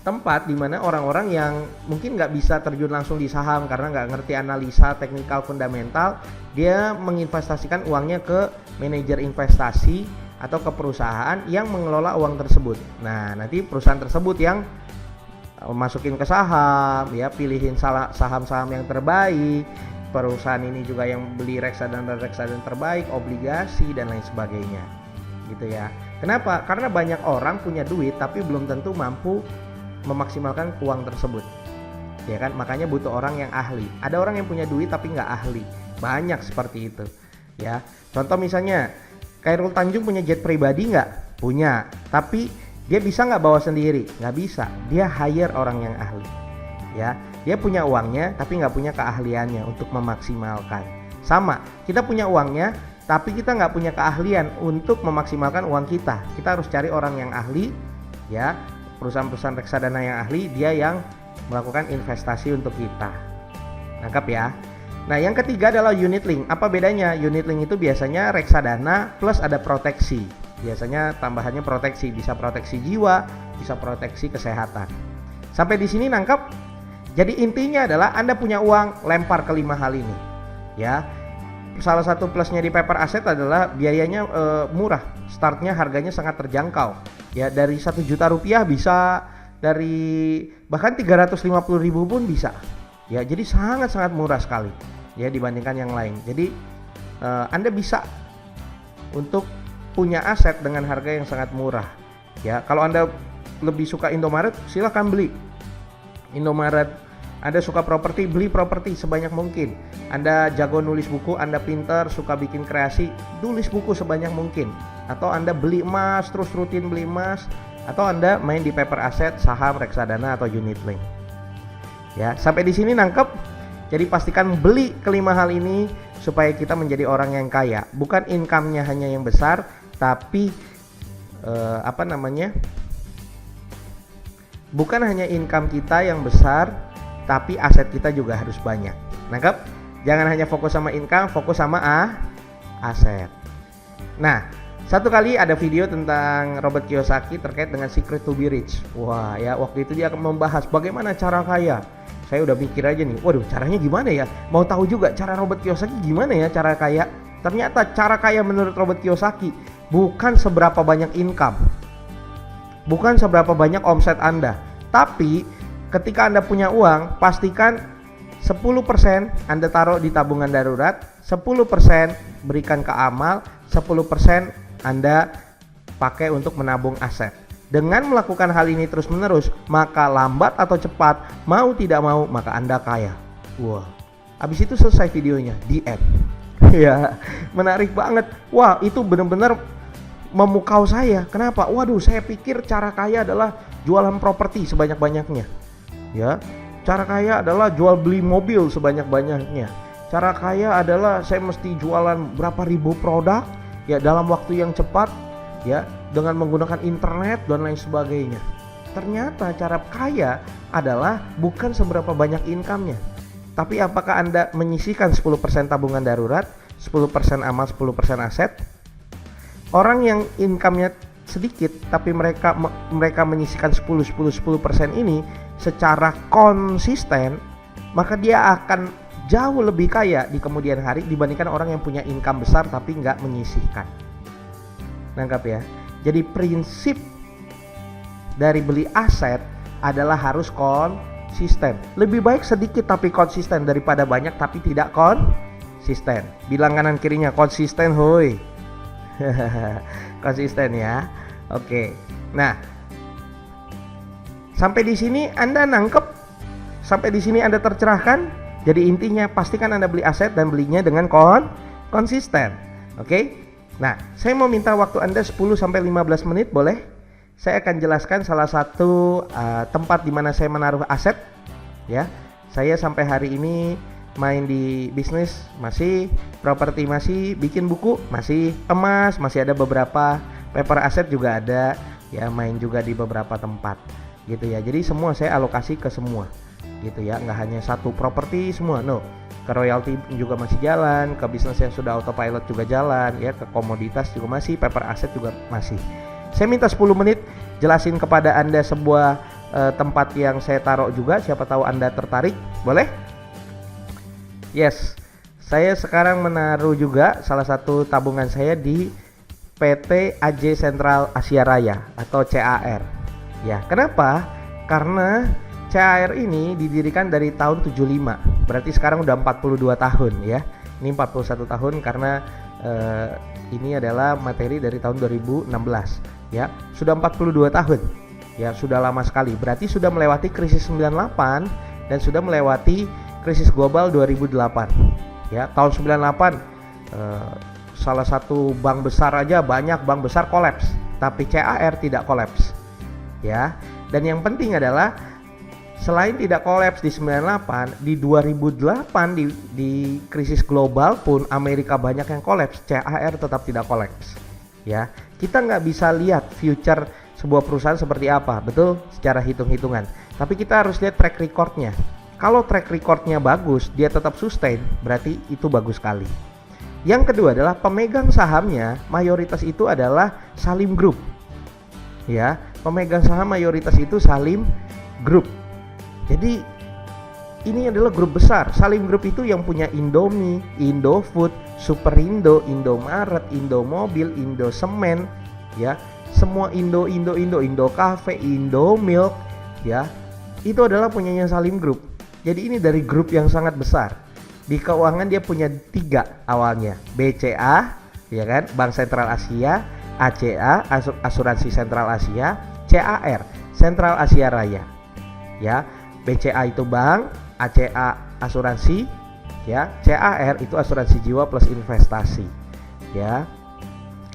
tempat di mana orang-orang yang mungkin nggak bisa terjun langsung di saham karena nggak ngerti analisa teknikal fundamental, dia menginvestasikan uangnya ke manajer investasi atau ke perusahaan yang mengelola uang tersebut. Nah, nanti perusahaan tersebut yang masukin ke saham, ya, pilihin saham-saham yang terbaik. Perusahaan ini juga yang beli reksadana terbaik, obligasi dan lain sebagainya. Gitu ya. Kenapa? Karena banyak orang punya duit tapi belum tentu mampu memaksimalkan uang tersebut. Ya kan? Makanya butuh orang yang ahli. Ada orang yang punya duit tapi nggak ahli. Banyak seperti itu. Ya. Contoh misalnya, Khairul Tanjung punya jet pribadi nggak? Punya. Tapi dia bisa nggak bawa sendiri? Nggak bisa. Dia hire orang yang ahli. Ya. Dia punya uangnya tapi nggak punya keahliannya untuk memaksimalkan. Sama, kita punya uangnya tapi kita nggak punya keahlian untuk memaksimalkan uang kita. Kita harus cari orang yang ahli, ya, perusahaan-perusahaan reksadana yang ahli, dia yang melakukan investasi untuk kita. Nangkap ya? Nah, yang ketiga adalah unit link. Apa bedanya? Unit link itu biasanya reksadana plus ada proteksi. Biasanya tambahannya proteksi, bisa proteksi jiwa, bisa proteksi kesehatan. Sampai di sini nangkap? Jadi intinya adalah Anda punya uang, lempar ke 5 hal ini. Ya. Salah satu plusnya di paper asset adalah biayanya murah. Startnya harganya sangat terjangkau. Ya, dari 1 juta rupiah bisa, dari bahkan 350.000 pun bisa. Ya, jadi sangat-sangat murah sekali ya dibandingkan yang lain. Jadi Anda bisa untuk punya aset dengan harga yang sangat murah. Ya, kalau Anda lebih suka Indomaret, silahkan beli Indomaret. Anda suka properti, beli properti sebanyak mungkin. Anda jago nulis buku, Anda pinter, suka bikin kreasi, tulis buku sebanyak mungkin. Atau Anda beli emas, terus rutin beli emas. Atau Anda main di paper aset, saham, reksadana, atau unit link. Ya, sampai di sini nangkep? Jadi pastikan beli kelima hal ini supaya kita menjadi orang yang kaya. Bukan income-nya hanya yang besar, tapi bukan hanya income kita yang besar, tapi aset kita juga harus banyak. Nangkep? Jangan hanya fokus sama income, fokus sama aset. Nah, satu kali ada video tentang Robert Kiyosaki terkait dengan Secret to be Rich. Wah, ya waktu itu dia akan membahas bagaimana cara kaya. Saya udah mikir aja nih, waduh caranya gimana ya? Mau tahu juga cara Robert Kiyosaki gimana ya cara kaya? Ternyata cara kaya menurut Robert Kiyosaki bukan seberapa banyak income, bukan seberapa banyak omset Anda, tapi ketika Anda punya uang, pastikan 10% Anda taruh di tabungan darurat, 10% berikan ke amal, 10% Anda pakai untuk menabung aset. Dengan melakukan hal ini terus-menerus, maka lambat atau cepat, mau tidak mau, maka Anda kaya. Wah, habis itu selesai videonya, the end. Ya, menarik banget. Wah, itu benar-benar memukau saya. Kenapa? Waduh, saya pikir cara kaya adalah jualan properti sebanyak-banyaknya. Ya, cara kaya adalah jual beli mobil sebanyak-banyaknya. Cara kaya adalah saya mesti jualan berapa ribu produk ya dalam waktu yang cepat ya dengan menggunakan internet dan lain sebagainya. Ternyata cara kaya adalah bukan seberapa banyak income-nya, tapi apakah Anda menyisihkan 10% tabungan darurat, 10% amal, 10% aset. Orang yang income-nya sedikit tapi mereka menyisihkan 10% ini secara konsisten, maka dia akan jauh lebih kaya di kemudian hari dibandingkan orang yang punya income besar tapi nggak menyisihkan. Nangkap ya? Jadi prinsip dari beli aset adalah harus konsisten. Lebih baik sedikit tapi konsisten daripada banyak tapi tidak konsisten. Bilang kanan kirinya konsisten, hoi. Konsisten ya. Oke. Nah, sampai di sini Anda nangkep? Sampai di sini Anda tercerahkan? Jadi intinya pastikan Anda beli aset dan belinya dengan konsisten. Oke? Nah, saya mau minta waktu Anda 10-15 menit boleh? Saya akan jelaskan salah satu tempat di mana saya menaruh aset ya. Saya sampai hari ini main di bisnis masih, properti masih, bikin buku masih, emas masih, ada beberapa paper aset juga ada ya, main juga di beberapa tempat gitu ya. Jadi semua saya alokasi ke semua gitu ya, nggak hanya satu properti semua, no. Ke royalty juga masih jalan, ke bisnis yang sudah autopilot juga jalan ya, ke komoditas juga masih, paper aset juga masih. Saya minta 10 menit jelasin kepada Anda sebuah tempat yang saya taruh juga, siapa tahu Anda tertarik, boleh? Yes, saya sekarang menaruh juga salah satu tabungan saya di PT AJ Sentral Asia Raya atau CAR. Ya, kenapa? Karena CAR ini didirikan dari tahun 75, berarti sekarang udah 42 tahun ya. Ini 41 tahun karena ini adalah materi dari tahun 2016 ya. Sudah 42 tahun ya, sudah lama sekali. Berarti sudah melewati krisis 98 dan sudah melewati krisis global 2008 ya. Tahun 98 salah satu bank besar aja, banyak bank besar kolaps, tapi CAR tidak kolaps ya. Dan yang penting adalah selain tidak kolaps di 98, di 2008 di krisis global pun Amerika banyak yang kolaps, CAR tetap tidak kolaps ya. Kita nggak bisa lihat future sebuah perusahaan seperti apa, betul, secara hitung-hitungan, tapi kita harus lihat track recordnya. Kalau track recordnya bagus, dia tetap sustain, berarti itu bagus sekali. Yang kedua adalah pemegang sahamnya mayoritas itu adalah Salim Group ya. Pemegang saham mayoritas itu Salim Group. Jadi ini adalah grup besar. Salim Group itu yang punya Indomie, Indofood, Superindo, Indomaret, Indomobil, Indosemen ya. Semua Indo Cafe, Indomilk ya. Itu adalah punyanya Salim Group. Jadi ini dari grup yang sangat besar. Di keuangan dia punya 3 awalnya, BCA ya kan, Bank Sentral Asia, ACA Asuransi Sentral Asia, CAR Sentral Asia Raya. Ya, BCA itu bank, ACA asuransi, ya, CAR itu asuransi jiwa plus investasi. Ya.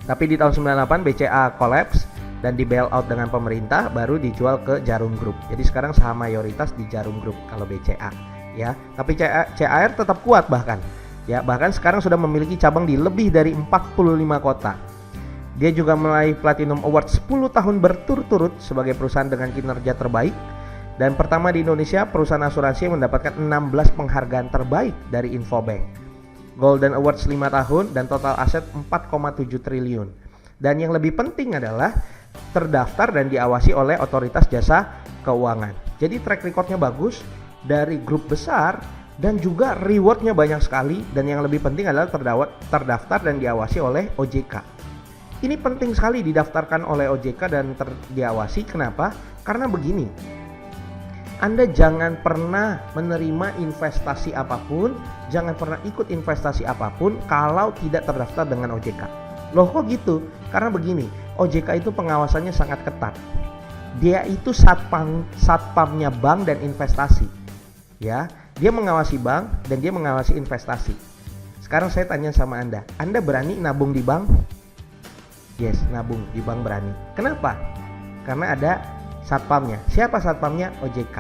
Tapi di tahun 98 BCA collapse dan di bailout dengan pemerintah, baru dijual ke Jarum Group. Jadi sekarang saham mayoritas di Jarum Group kalau BCA, ya. Tapi CAR tetap kuat bahkan. Ya, bahkan sekarang sudah memiliki cabang di lebih dari 45 kota. Dia juga meraih Platinum Award 10 tahun berturut-turut sebagai perusahaan dengan kinerja terbaik dan pertama di Indonesia perusahaan asuransi yang mendapatkan 16 penghargaan terbaik dari Infobank. Golden Awards 5 tahun dan total aset 4,7 triliun. Dan yang lebih penting adalah terdaftar dan diawasi oleh otoritas jasa keuangan. Jadi track recordnya bagus dari grup besar dan juga rewardnya banyak sekali, dan yang lebih penting adalah terdaftar dan diawasi oleh OJK. Ini penting sekali didaftarkan oleh OJK dan diawasi. Kenapa? Karena begini, Anda jangan pernah menerima investasi apapun, jangan pernah ikut investasi apapun kalau tidak terdaftar dengan OJK. Loh kok gitu? Karena begini, OJK itu pengawasannya sangat ketat. Dia itu satpamnya bank dan investasi. Ya, dia mengawasi bank dan dia mengawasi investasi. Sekarang saya tanya sama Anda berani nabung di bank? Yes, nabung di bank berani. Kenapa? Karena ada satpamnya. Siapa satpamnya? OJK.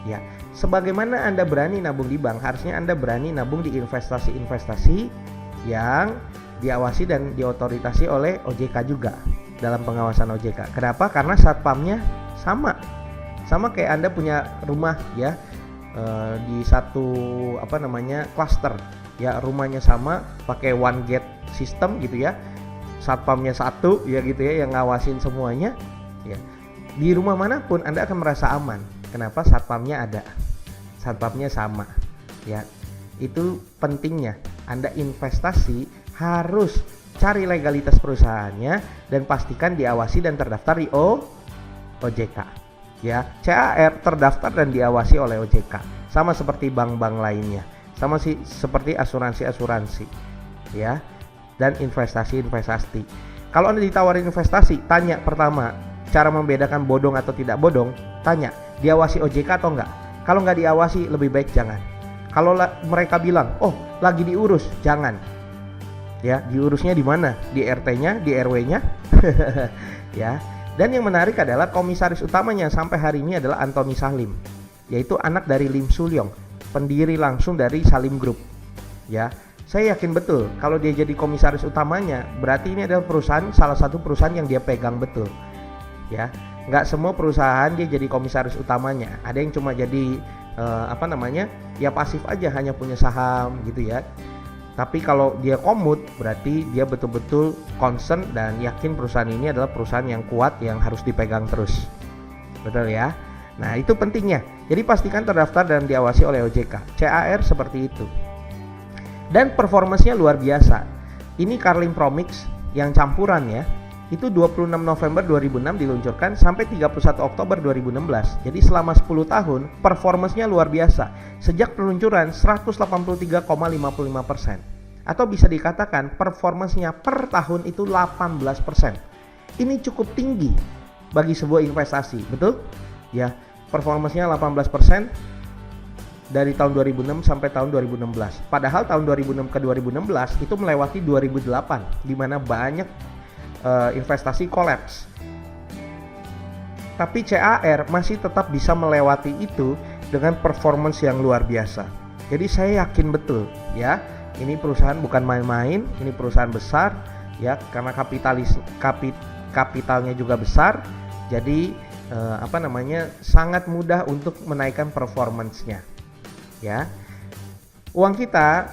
Ya, sebagaimana Anda berani nabung di bank, harusnya Anda berani nabung di investasi-investasi yang diawasi dan diotoritasi oleh OJK juga dalam pengawasan OJK. Kenapa? Karena satpamnya sama kayak Anda punya rumah, ya, di satu cluster, ya, rumahnya sama, pakai one gate system gitu ya. Satpamnya satu, ya gitu ya, yang ngawasin semuanya, ya. Di rumah manapun Anda akan merasa aman. Kenapa? Satpamnya ada, satpamnya sama, ya. Itu pentingnya. Anda investasi harus cari legalitas perusahaannya dan pastikan diawasi dan terdaftar di OJK. Ya, CAR terdaftar dan diawasi oleh OJK. Sama seperti bank-bank lainnya. Sama seperti asuransi-asuransi. Ya. Dan investasi-investasi. Kalau Anda ditawarin investasi, tanya pertama, cara membedakan bodong atau tidak bodong, tanya, diawasi OJK atau enggak? Kalau enggak diawasi, lebih baik jangan. Kalau mereka bilang, oh lagi diurus, jangan. Ya, diurusnya di mana? Di RT-nya, di RW-nya. Ya. Dan yang menarik adalah komisaris utamanya sampai hari ini adalah Antoni Salim, yaitu anak dari Lim Sulyong, pendiri langsung dari Salim Group. Ya. Saya yakin betul kalau dia jadi komisaris utamanya, berarti ini adalah salah satu perusahaan yang dia pegang betul. Ya, nggak semua perusahaan dia jadi komisaris utamanya. Ada yang cuma jadi ya pasif aja, hanya punya saham gitu ya. Tapi kalau dia komut, berarti dia betul-betul concern dan yakin perusahaan ini adalah perusahaan yang kuat yang harus dipegang terus. Betul ya? Nah, itu pentingnya. Jadi pastikan terdaftar dan diawasi oleh OJK. CAR seperti itu. Dan performanya luar biasa. Ini Carlin Promix yang campuran ya. Itu 26 November 2006 diluncurkan sampai 31 Oktober 2016. Jadi selama 10 tahun performanya luar biasa. Sejak peluncuran 183,55%. Atau bisa dikatakan performanya per tahun itu 18%. Ini cukup tinggi bagi sebuah investasi, betul? Ya, performanya 18% dari tahun 2006 sampai tahun 2016. Padahal tahun 2006 ke 2016 itu melewati 2008 di mana banyak investasi kolaps. Tapi CAR masih tetap bisa melewati itu dengan performance yang luar biasa. Jadi saya yakin betul ya, ini perusahaan bukan main-main, ini perusahaan besar ya, karena kapitalnya juga besar. Jadi sangat mudah untuk menaikkan performance-nya. Ya, uang kita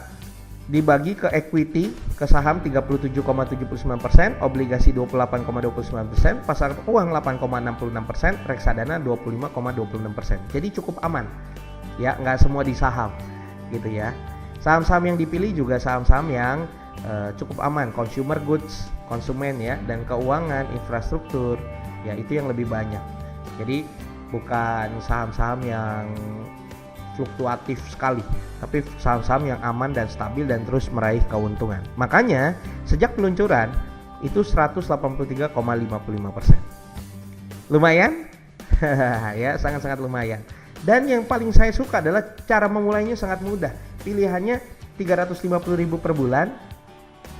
dibagi ke equity, ke saham 37,79%, obligasi 28,29%, pasar uang 8,66%, reksadana 25,26%. Jadi cukup aman. Ya, nggak semua di saham, gitu ya. Saham-saham yang dipilih juga saham-saham yang cukup aman, consumer goods, konsumen ya, dan keuangan, infrastruktur, ya itu yang lebih banyak. Jadi bukan saham-saham yang fluktuatif sekali, tapi saham-saham yang aman dan stabil dan terus meraih keuntungan. Makanya sejak peluncuran itu 183,55%. Lumayan? Ya, sangat-sangat lumayan. Dan yang paling saya suka adalah cara memulainya sangat mudah. Pilihannya 350.000 per bulan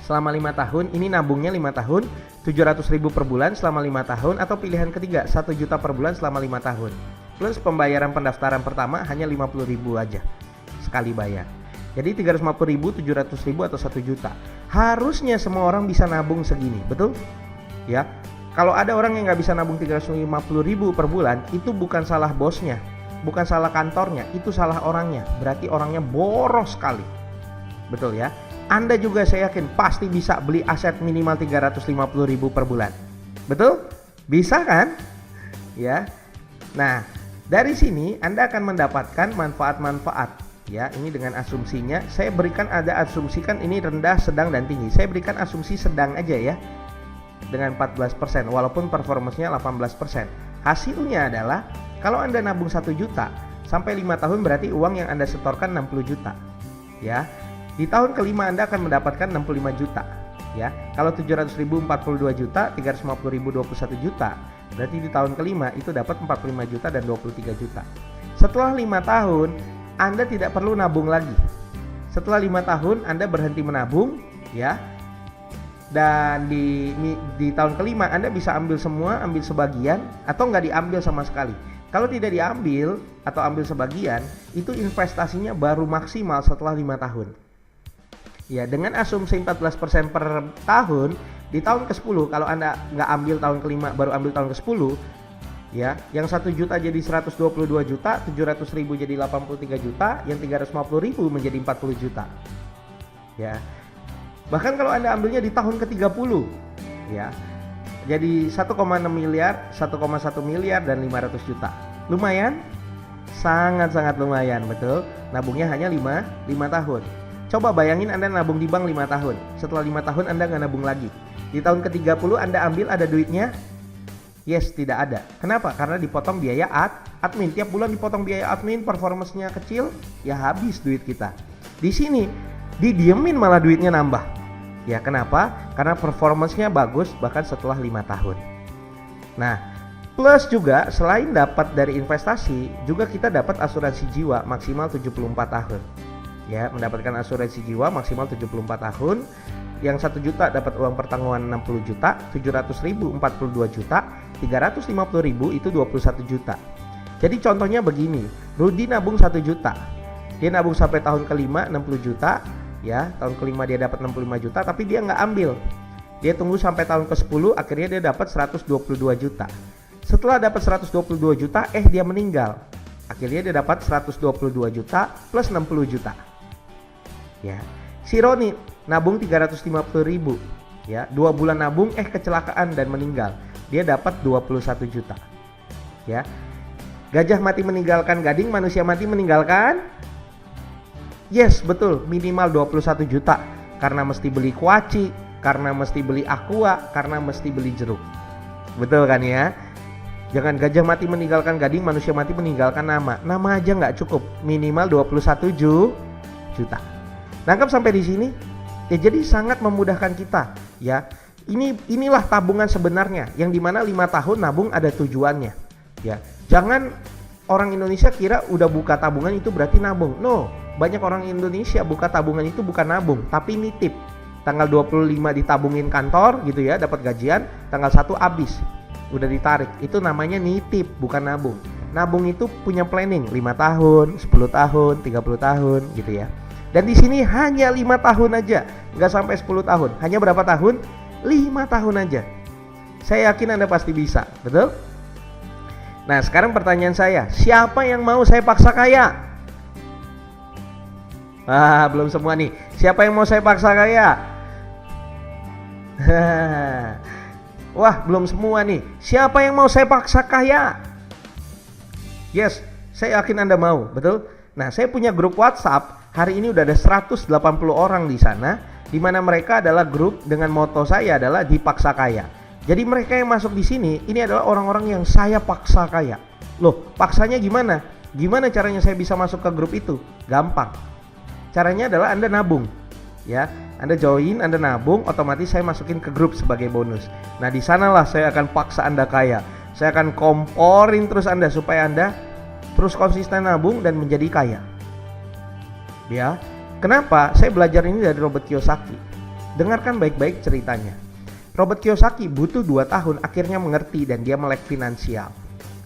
selama 5 tahun. Ini nabungnya 5 tahun, 700.000 per bulan selama 5 tahun. Atau pilihan ketiga 1 juta per bulan selama 5 tahun. Plus pembayaran pendaftaran pertama hanya 50.000 aja sekali bayar. Jadi 350.000, 700.000 atau 1 juta. Harusnya semua orang bisa nabung segini, betul? Ya. Kalau ada orang yang nggak bisa nabung 350.000 per bulan, itu bukan salah bosnya, bukan salah kantornya, itu salah orangnya. Berarti orangnya boros sekali. Betul ya? Anda juga saya yakin pasti bisa beli aset minimal 350.000 per bulan. Betul? Bisa kan? Ya. Nah, dari sini Anda akan mendapatkan manfaat-manfaat. Ya, ini dengan asumsinya saya berikan, ada asumsikan ini rendah, sedang, dan tinggi. Saya berikan asumsi sedang aja ya, dengan 14%, walaupun performance-nya 18%. Hasilnya adalah kalau Anda nabung 1 juta sampai 5 tahun, berarti uang yang Anda setorkan 60 juta. Ya. Di tahun kelima Anda akan mendapatkan 65 juta. Ya. Kalau 700.000 42 juta, 350.000 21 juta. Berarti di tahun kelima itu dapat 45 juta dan 23 juta. Setelah 5 tahun Anda tidak perlu nabung lagi. Setelah 5 tahun Anda berhenti menabung, ya. Dan di tahun kelima Anda bisa ambil semua, ambil sebagian, atau nggak diambil sama sekali. Kalau tidak diambil atau ambil sebagian, itu investasinya baru maksimal setelah 5 tahun. Ya, dengan asumsi 14% per tahun, di tahun ke-10 kalau Anda nggak ambil tahun kelima, baru ambil tahun ke-10, ya, yang 1 juta jadi 122 juta, 700.000 jadi 83 juta, yang 350.000 menjadi 40 juta. Ya. Bahkan kalau Anda ambilnya di tahun ke-30, ya, jadi 1,6 miliar, 1,1 miliar dan 500 juta. Lumayan? Sangat-sangat lumayan, betul. Nabungnya hanya 5 tahun. Coba bayangin Anda nabung di bank 5 tahun. Setelah 5 tahun Anda nggak nabung lagi. Di tahun ke-30 Anda ambil, ada duitnya? Yes, tidak ada. Kenapa? Karena dipotong biaya admin. Tiap bulan dipotong biaya admin, performance-nya kecil, ya habis duit kita. Di sini didiemin malah duitnya nambah. Ya, kenapa? Karena performance-nya bagus bahkan setelah 5 tahun. Nah, plus juga selain dapat dari investasi, juga kita dapat asuransi jiwa maksimal 74 tahun. Ya, mendapatkan asuransi jiwa maksimal 74 tahun. Yang 1 juta dapat uang pertanggungan 60 juta, 700.000 42 juta, 350.000 itu 21 juta. Jadi contohnya begini, Rudy nabung 1 juta. Dia nabung sampai tahun kelima 60 juta, ya, tahun kelima dia dapat 65 juta, tapi dia nggak ambil. Dia tunggu sampai tahun ke-10, akhirnya dia dapat 122 juta. Setelah dapat 122 juta, dia meninggal. Akhirnya dia dapat 122 juta plus 60 juta. Ya. Si Roni nabung 350.000, ya, 2 bulan nabung kecelakaan dan meninggal. Dia dapat 21 juta. Ya. Gajah mati meninggalkan gading, manusia mati meninggalkan? Yes, betul, minimal 21 juta. Karena mesti beli kuaci, karena mesti beli aqua, karena mesti beli jeruk. Betul kan ya? Jangan gajah mati meninggalkan gading, manusia mati meninggalkan nama. Nama aja nggak cukup, minimal 21 juta. Nangkap sampai di sini? Ya, jadi sangat memudahkan kita, ya. Inilah tabungan sebenarnya, yang dimana 5 tahun nabung ada tujuannya, ya. Jangan orang Indonesia kira udah buka tabungan itu berarti nabung. No, banyak orang Indonesia buka tabungan itu bukan nabung, tapi nitip. Tanggal 25 ditabungin kantor gitu ya, dapat gajian, tanggal 1 habis, udah ditarik. Itu namanya nitip, bukan nabung. Nabung itu punya planning 5 tahun, 10 tahun, 30 tahun gitu ya. Dan di sini hanya 5 tahun aja, nggak sampai 10 tahun. Hanya berapa tahun? 5 tahun aja. Saya yakin Anda pasti bisa, betul? Nah, sekarang pertanyaan saya, siapa yang mau saya paksa kaya? Belum semua nih. Siapa yang mau saya paksa kaya? Wah, belum semua nih. Siapa yang mau saya paksa kaya? Yes, saya yakin Anda mau, betul? Nah, saya punya grup WhatsApp. Hari ini udah ada 180 orang di sana, di mana mereka adalah grup dengan moto saya adalah dipaksa kaya. Jadi mereka yang masuk di sini, ini adalah orang-orang yang saya paksa kaya. Loh, paksanya gimana? Gimana caranya saya bisa masuk ke grup itu? Gampang. Caranya adalah Anda nabung. Ya, Anda join, Anda nabung, otomatis saya masukin ke grup sebagai bonus. Nah, di sanalah saya akan paksa Anda kaya. Saya akan komporin terus Anda supaya Anda terus konsisten nabung dan menjadi kaya. Ya, kenapa? Saya belajar ini dari Robert Kiyosaki. Dengarkan baik-baik ceritanya. Robert Kiyosaki butuh 2 tahun akhirnya mengerti dan dia melek finansial.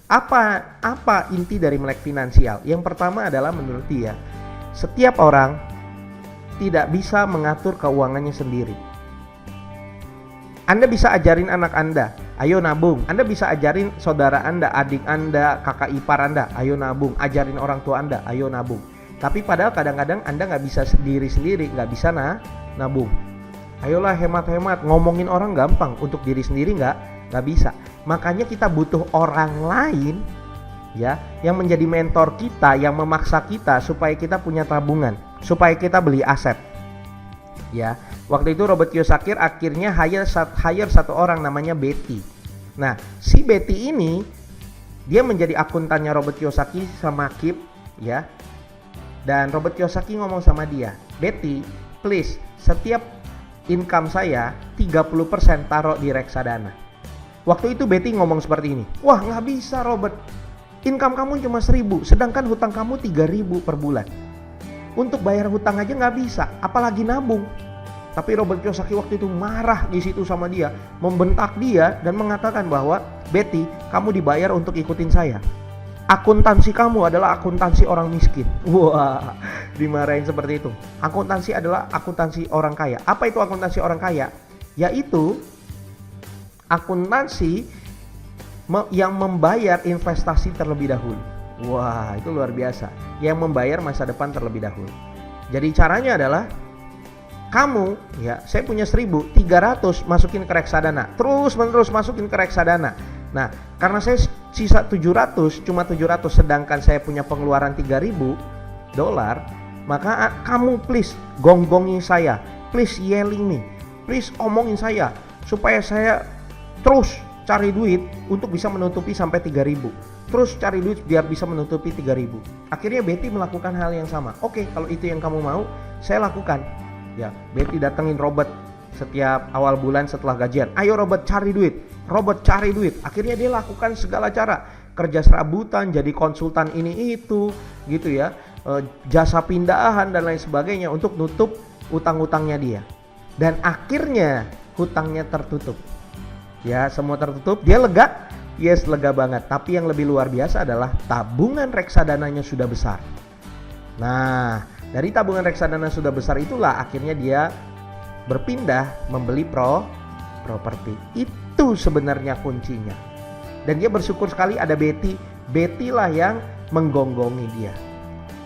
Apa inti dari melek finansial? Yang pertama adalah menurut dia, setiap orang tidak bisa mengatur keuangannya sendiri. Anda bisa ajarin anak Anda, ayo nabung. Anda bisa ajarin saudara Anda, adik Anda, kakak ipar Anda, ayo nabung. Ajarin orang tua Anda, ayo nabung. Tapi padahal kadang-kadang Anda nggak bisa sendiri-sendiri, nggak bisa nabung. Ayolah hemat-hemat, ngomongin orang gampang, untuk diri sendiri nggak bisa. Makanya kita butuh orang lain ya yang menjadi mentor kita, yang memaksa kita supaya kita punya tabungan, supaya kita beli aset. Ya, waktu itu Robert Kiyosaki akhirnya hire satu orang namanya Betty. Nah, si Betty ini dia menjadi akuntannya Robert Kiyosaki sama Kip ya. Dan Robert Kiyosaki ngomong sama dia, "Betty, please, setiap income saya 30% taruh di reksadana." Waktu itu Betty ngomong seperti ini, "Wah, nggak bisa Robert, income kamu cuma 1.000, sedangkan hutang kamu 3.000 per bulan. Untuk bayar hutang aja nggak bisa, apalagi nabung." Tapi Robert Kiyosaki waktu itu marah di situ sama dia, membentak dia dan mengatakan bahwa, "Betty, kamu dibayar untuk ikutin saya. Akuntansi kamu adalah akuntansi orang miskin." Wah, dimarahin seperti itu. Akuntansi adalah akuntansi orang kaya. Apa itu akuntansi orang kaya? Yaitu akuntansi yang membayar investasi terlebih dahulu. Wah, itu luar biasa. Yang membayar masa depan terlebih dahulu. Jadi caranya adalah kamu, ya, saya punya 1.300 masukin ke reksadana, terus menerus masukin ke reksadana. Nah, karena saya sisa 700, cuma 700, sedangkan saya punya pengeluaran $3.000, maka kamu please gonggongin saya, please yelling me, please omongin saya, supaya saya terus cari duit untuk bisa menutupi sampai 3.000. Terus cari duit biar bisa menutupi 3.000. Akhirnya Betty melakukan hal yang sama. Oke, kalau itu yang kamu mau, saya lakukan. Ya, Betty datengin Robert setiap awal bulan setelah gajian. "Ayo Robert, cari duit. Robert, cari duit." Akhirnya dia lakukan segala cara. Kerja serabutan, jadi konsultan ini itu, gitu ya. Jasa pindahan dan lain sebagainya untuk nutup utang-utangnya dia. Dan akhirnya hutangnya tertutup. Ya, semua tertutup. Dia lega. Yes, lega banget. Tapi yang lebih luar biasa adalah tabungan reksadananya sudah besar. Nah, dari tabungan reksadana sudah besar itulah akhirnya dia berpindah membeli properti. Itu sebenarnya kuncinya. Dan dia bersyukur sekali ada Betty. Betty lah yang menggonggongi dia.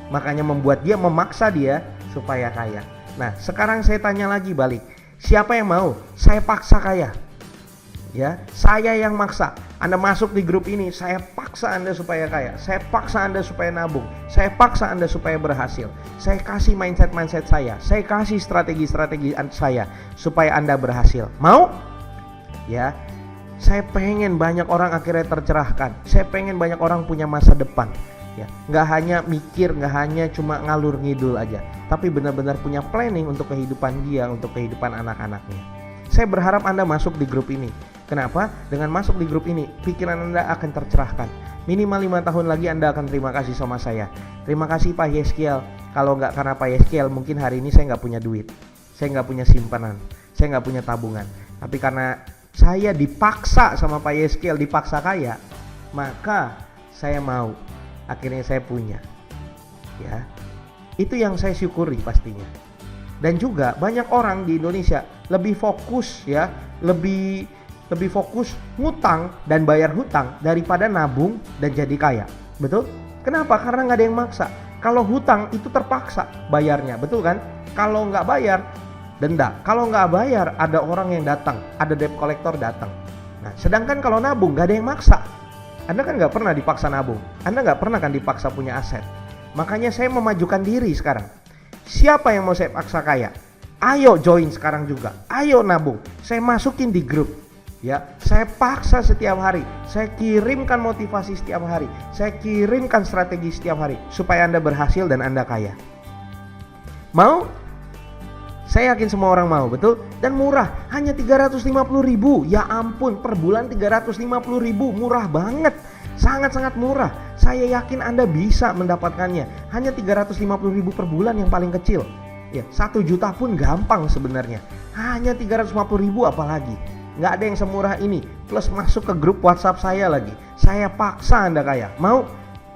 Makanya membuat dia, memaksa dia supaya kaya. Nah, sekarang saya tanya lagi balik. Siapa yang mau? Saya paksa kaya. Ya, saya yang maksa. Anda masuk di grup ini, saya paksa Anda supaya kaya. Saya paksa Anda supaya nabung. Saya paksa Anda supaya berhasil. Saya kasih mindset saya. Saya kasih strategi saya supaya Anda berhasil. Mau? Ya. Saya pengen banyak orang akhirnya tercerahkan. Saya pengen banyak orang punya masa depan. Ya, nggak hanya mikir, nggak hanya cuma ngalur ngidul aja, tapi benar-benar punya planning untuk kehidupan dia, untuk kehidupan anak-anaknya. Saya berharap Anda masuk di grup ini. Kenapa? Dengan masuk di grup ini, pikiran Anda akan tercerahkan. Minimal 5 tahun lagi Anda akan terima kasih sama saya. Terima kasih Pak Yeskiel. Kalau nggak karena Pak Yeskiel, mungkin hari ini saya nggak punya duit. Saya nggak punya simpanan. Saya nggak punya tabungan. Tapi karena saya dipaksa sama Pak Yeskiel, dipaksa kaya, maka saya mau. Akhirnya saya punya. Ya, itu yang saya syukuri pastinya. Dan juga banyak orang di Indonesia lebih fokus ya, lebih fokus ngutang dan bayar hutang daripada nabung dan jadi kaya. Betul? Kenapa? Karena nggak ada yang maksa. Kalau hutang itu terpaksa bayarnya, betul kan? Kalau nggak bayar, denda. Kalau nggak bayar, ada orang yang datang, ada debt collector datang. Nah, sedangkan kalau nabung nggak ada yang maksa. Anda kan nggak pernah dipaksa nabung. Anda nggak pernah kan dipaksa punya aset. Makanya saya memajukan diri sekarang. Siapa yang mau saya paksa kaya? Ayo join sekarang juga. Ayo nabung. Saya masukin di grup. Ya, saya paksa setiap hari. Saya kirimkan motivasi setiap hari. Saya kirimkan strategi setiap hari supaya Anda berhasil dan Anda kaya. Mau? Saya yakin semua orang mau, betul? Dan murah, hanya 350.000. Ya ampun, per bulan 350.000, murah banget. Sangat-sangat murah. Saya yakin Anda bisa mendapatkannya. Hanya 350.000 per bulan yang paling kecil. Ya, 1 juta pun gampang sebenarnya. Hanya 350.000 apalagi. Nggak ada yang semurah ini. Plus masuk ke grup WhatsApp saya lagi. Saya paksa Anda kaya. Mau?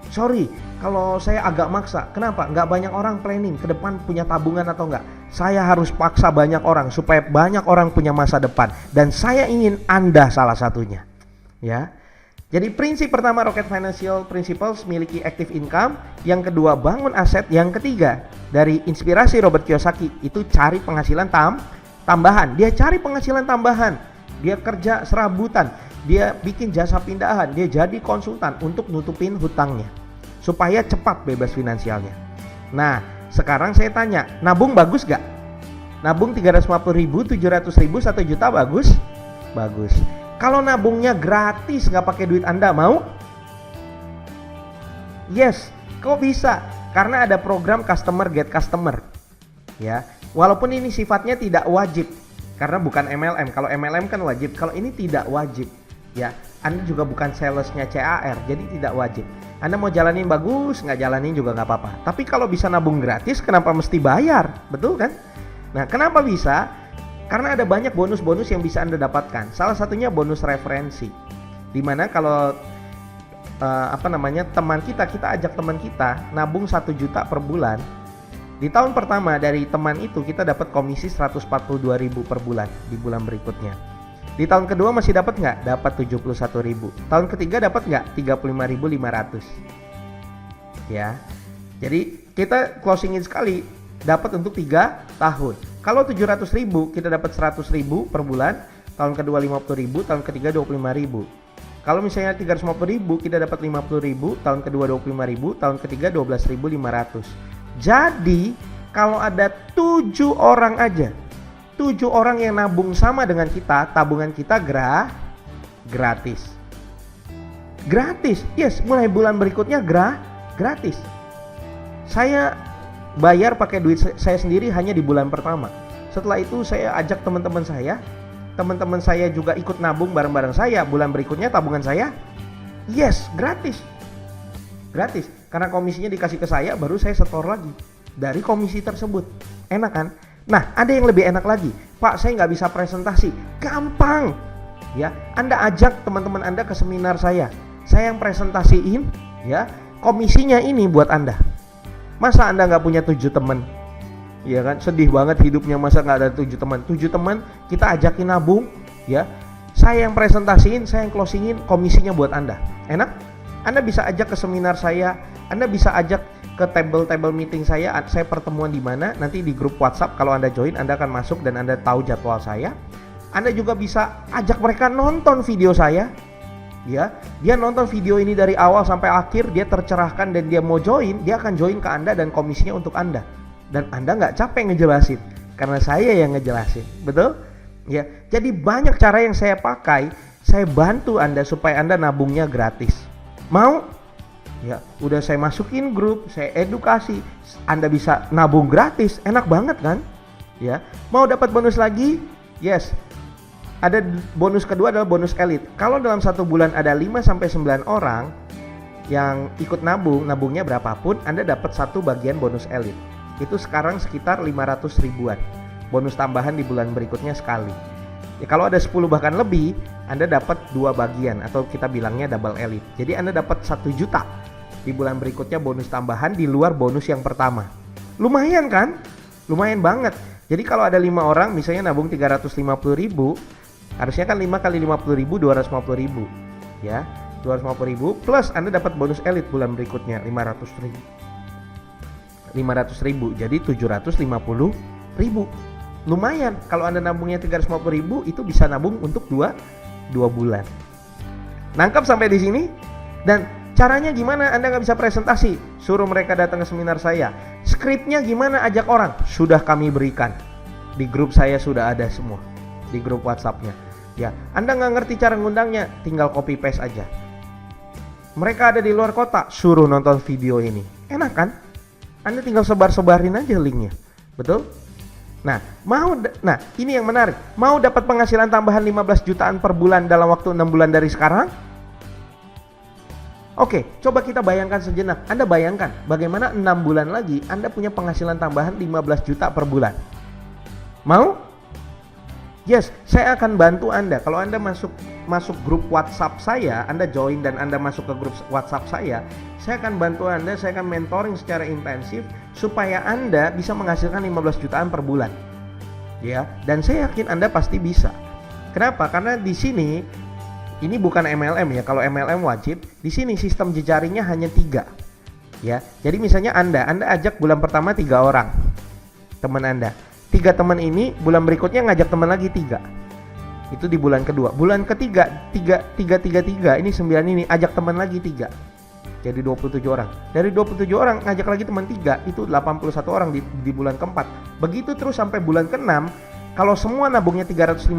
Sorry, kalau saya agak maksa. Kenapa? Nggak banyak orang planning ke depan punya tabungan atau nggak. Saya harus paksa banyak orang supaya banyak orang punya masa depan. Dan saya ingin Anda salah satunya. Ya. Jadi prinsip pertama Rocket Financial Principles, miliki active income. Yang kedua, bangun aset. Yang ketiga, dari inspirasi Robert Kiyosaki, itu cari penghasilan tambahan. Dia cari penghasilan tambahan. Dia kerja serabutan. Dia bikin jasa pindahan. Dia jadi konsultan untuk nutupin hutangnya supaya cepat bebas finansialnya. Nah, sekarang saya tanya, nabung bagus gak? Nabung 350.000, 700.000, 1 juta bagus? Bagus. Kalau nabungnya gratis, gak pakai duit Anda, mau? Yes. Kok bisa? Karena ada program customer get customer. Ya, walaupun ini sifatnya tidak wajib, karena bukan MLM. Kalau MLM kan wajib, kalau ini tidak wajib. Ya, Anda juga bukan salesnya CAR, jadi tidak wajib. Anda mau jalanin bagus, nggak jalanin juga nggak apa-apa. Tapi kalau bisa nabung gratis, kenapa mesti bayar? Betul kan? Nah, kenapa bisa? Karena ada banyak bonus-bonus yang bisa Anda dapatkan. Salah satunya bonus referensi. Dimana kalau teman kita ajak teman kita nabung 1 juta per bulan. Di tahun pertama dari teman itu kita dapat komisi 142.000 per bulan di bulan berikutnya. Di tahun kedua masih dapat nggak? Dapat 71.000. Tahun ketiga dapat nggak? 35.500. Ya. Jadi kita closingin sekali dapat untuk 3 tahun. Kalau 700.000 kita dapat 100.000 per bulan. Tahun kedua 50.000, tahun ketiga 25.000. Kalau misalnya 350.000 kita dapat 50.000, tahun kedua 25.000, tahun ketiga 12.500. Jadi kalau ada 7 orang aja, 7 orang yang nabung sama dengan kita, tabungan kita gratis. Gratis, yes, mulai bulan berikutnya gratis. Saya bayar pakai duit saya sendiri hanya di bulan pertama. Setelah itu saya ajak teman-teman saya juga ikut nabung bareng-bareng saya. Bulan berikutnya tabungan saya, yes, gratis. Karena komisinya dikasih ke saya, baru saya setor lagi dari komisi tersebut. Enak kan? Nah, ada yang lebih enak lagi. Pak, saya nggak bisa presentasi. Gampang. Ya, Anda ajak teman-teman Anda ke seminar saya. Saya yang presentasiin, ya. Komisinya ini buat Anda. Masa Anda nggak punya 7 teman? Ya kan, sedih banget hidupnya masa nggak ada 7 teman. 7 teman kita ajakin nabung, ya. Saya yang presentasiin, saya yang closingin, komisinya buat Anda. Enak? Anda bisa ajak ke seminar saya, Anda bisa ajak ke table meeting saya pertemuan di mana, nanti di grup WhatsApp kalau Anda join, Anda akan masuk dan Anda tahu jadwal saya. Anda juga bisa ajak mereka nonton video saya. Ya, dia nonton video ini dari awal sampai akhir, dia tercerahkan dan dia mau join, dia akan join ke Anda dan komisinya untuk Anda. Dan Anda nggak capek ngejelasin, karena saya yang ngejelasin, betul? Ya, jadi banyak cara yang saya pakai, saya bantu Anda supaya Anda nabungnya gratis. Mau? Ya, udah saya masukin grup, saya edukasi, Anda bisa nabung gratis, enak banget kan? Ya, mau dapat bonus lagi? Yes. Ada bonus kedua adalah bonus elit. Kalau dalam 1 bulan ada 5-9 orang yang ikut nabungnya berapapun, Anda dapat 1 bagian bonus elit. Itu sekarang sekitar 500 ribuan. Bonus tambahan di bulan berikutnya sekali. Ya, kalau ada 10 bahkan lebih, Anda dapat 2 bagian atau kita bilangnya double elite. Jadi Anda dapat 1 juta di bulan berikutnya bonus tambahan di luar bonus yang pertama. Lumayan kan? Lumayan banget. Jadi kalau ada 5 orang misalnya nabung 350.000, harusnya kan 5 kali 50.000 250.000. Ya, 250.000 plus Anda dapat bonus elite bulan berikutnya 500.000. Jadi 750.000. Lumayan, kalau Anda nabungnya 350.000 itu bisa nabung untuk 2 bulan. Nangkap sampai di sini? Dan caranya gimana? Anda nggak bisa presentasi, suruh mereka datang ke seminar saya. Skripnya gimana? Ajak orang, sudah kami berikan. Di grup saya sudah ada semua, di grup WhatsApp-nya. Ya, Anda nggak ngerti cara ngundangnya, tinggal copy paste aja. Mereka ada di luar kota, suruh nonton video ini. Enak kan? Anda tinggal sebar-sebarin aja linknya. Betul? Nah, ini yang menarik. Mau dapat penghasilan tambahan 15 jutaan per bulan dalam waktu 6 bulan dari sekarang? Oke, coba kita bayangkan sejenak. Anda bayangkan bagaimana 6 bulan lagi Anda punya penghasilan tambahan 15 juta per bulan. Mau? Yes, saya akan bantu Anda. Kalau Anda masuk grup WhatsApp saya, Anda join dan Anda masuk ke grup WhatsApp saya akan bantu Anda, saya akan mentoring secara intensif supaya Anda bisa menghasilkan 15 jutaan per bulan. Ya, dan saya yakin Anda pasti bisa. Kenapa? Karena di sini ini bukan MLM ya. Kalau MLM wajib, di sini sistem jejaringnya hanya 3. Ya. Jadi misalnya Anda ajak bulan pertama 3 orang teman Anda. 3 teman ini bulan berikutnya ngajak teman lagi 3. Itu di bulan kedua. Bulan ketiga 3 ini 9 ini ajak teman lagi 3. Jadi 27 orang. Dari 27 orang ngajak lagi teman 3, itu 81 orang di bulan keempat. Begitu terus sampai bulan ke-6, kalau semua nabungnya 350.000,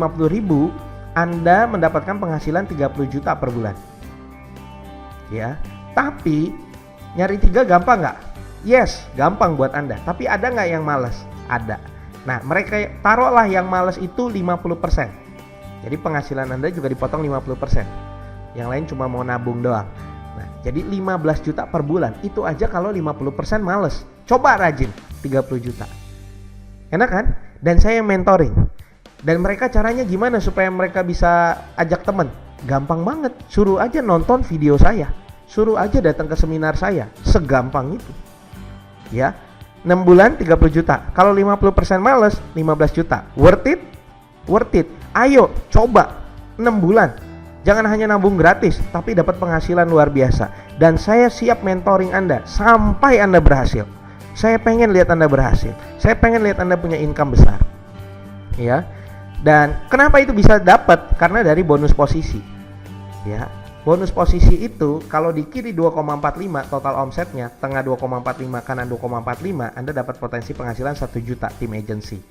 Anda mendapatkan penghasilan 30 juta per bulan. Ya. Tapi nyari 3 gampang nggak? Yes, gampang buat Anda. Tapi ada nggak yang malas? Ada. Nah, mereka taruhlah yang malas itu 50%. Jadi penghasilan Anda juga dipotong 50%. Yang lain cuma mau nabung doang. Nah, jadi 15 juta per bulan. Itu aja kalau 50% malas. Coba rajin 30 juta. Enak kan? Dan saya mentoring. Dan mereka caranya gimana supaya mereka bisa ajak teman? Gampang banget. Suruh aja nonton video saya. Suruh aja datang ke seminar saya. Segampang itu. Ya. 6 bulan 30 juta. Kalau 50% males 15 juta. Worth it? Worth it. Ayo coba 6 bulan. Jangan hanya nabung gratis, tapi dapat penghasilan luar biasa. Dan saya siap mentoring Anda sampai Anda berhasil. Saya pengen lihat Anda berhasil. Saya pengen lihat Anda punya income besar. Ya. Dan kenapa itu bisa dapat? Karena dari bonus posisi. Ya. Bonus posisi itu kalau di kiri 2,45 total omsetnya, tengah 2,45, kanan 2,45, Anda dapat potensi penghasilan 1 juta tim agency.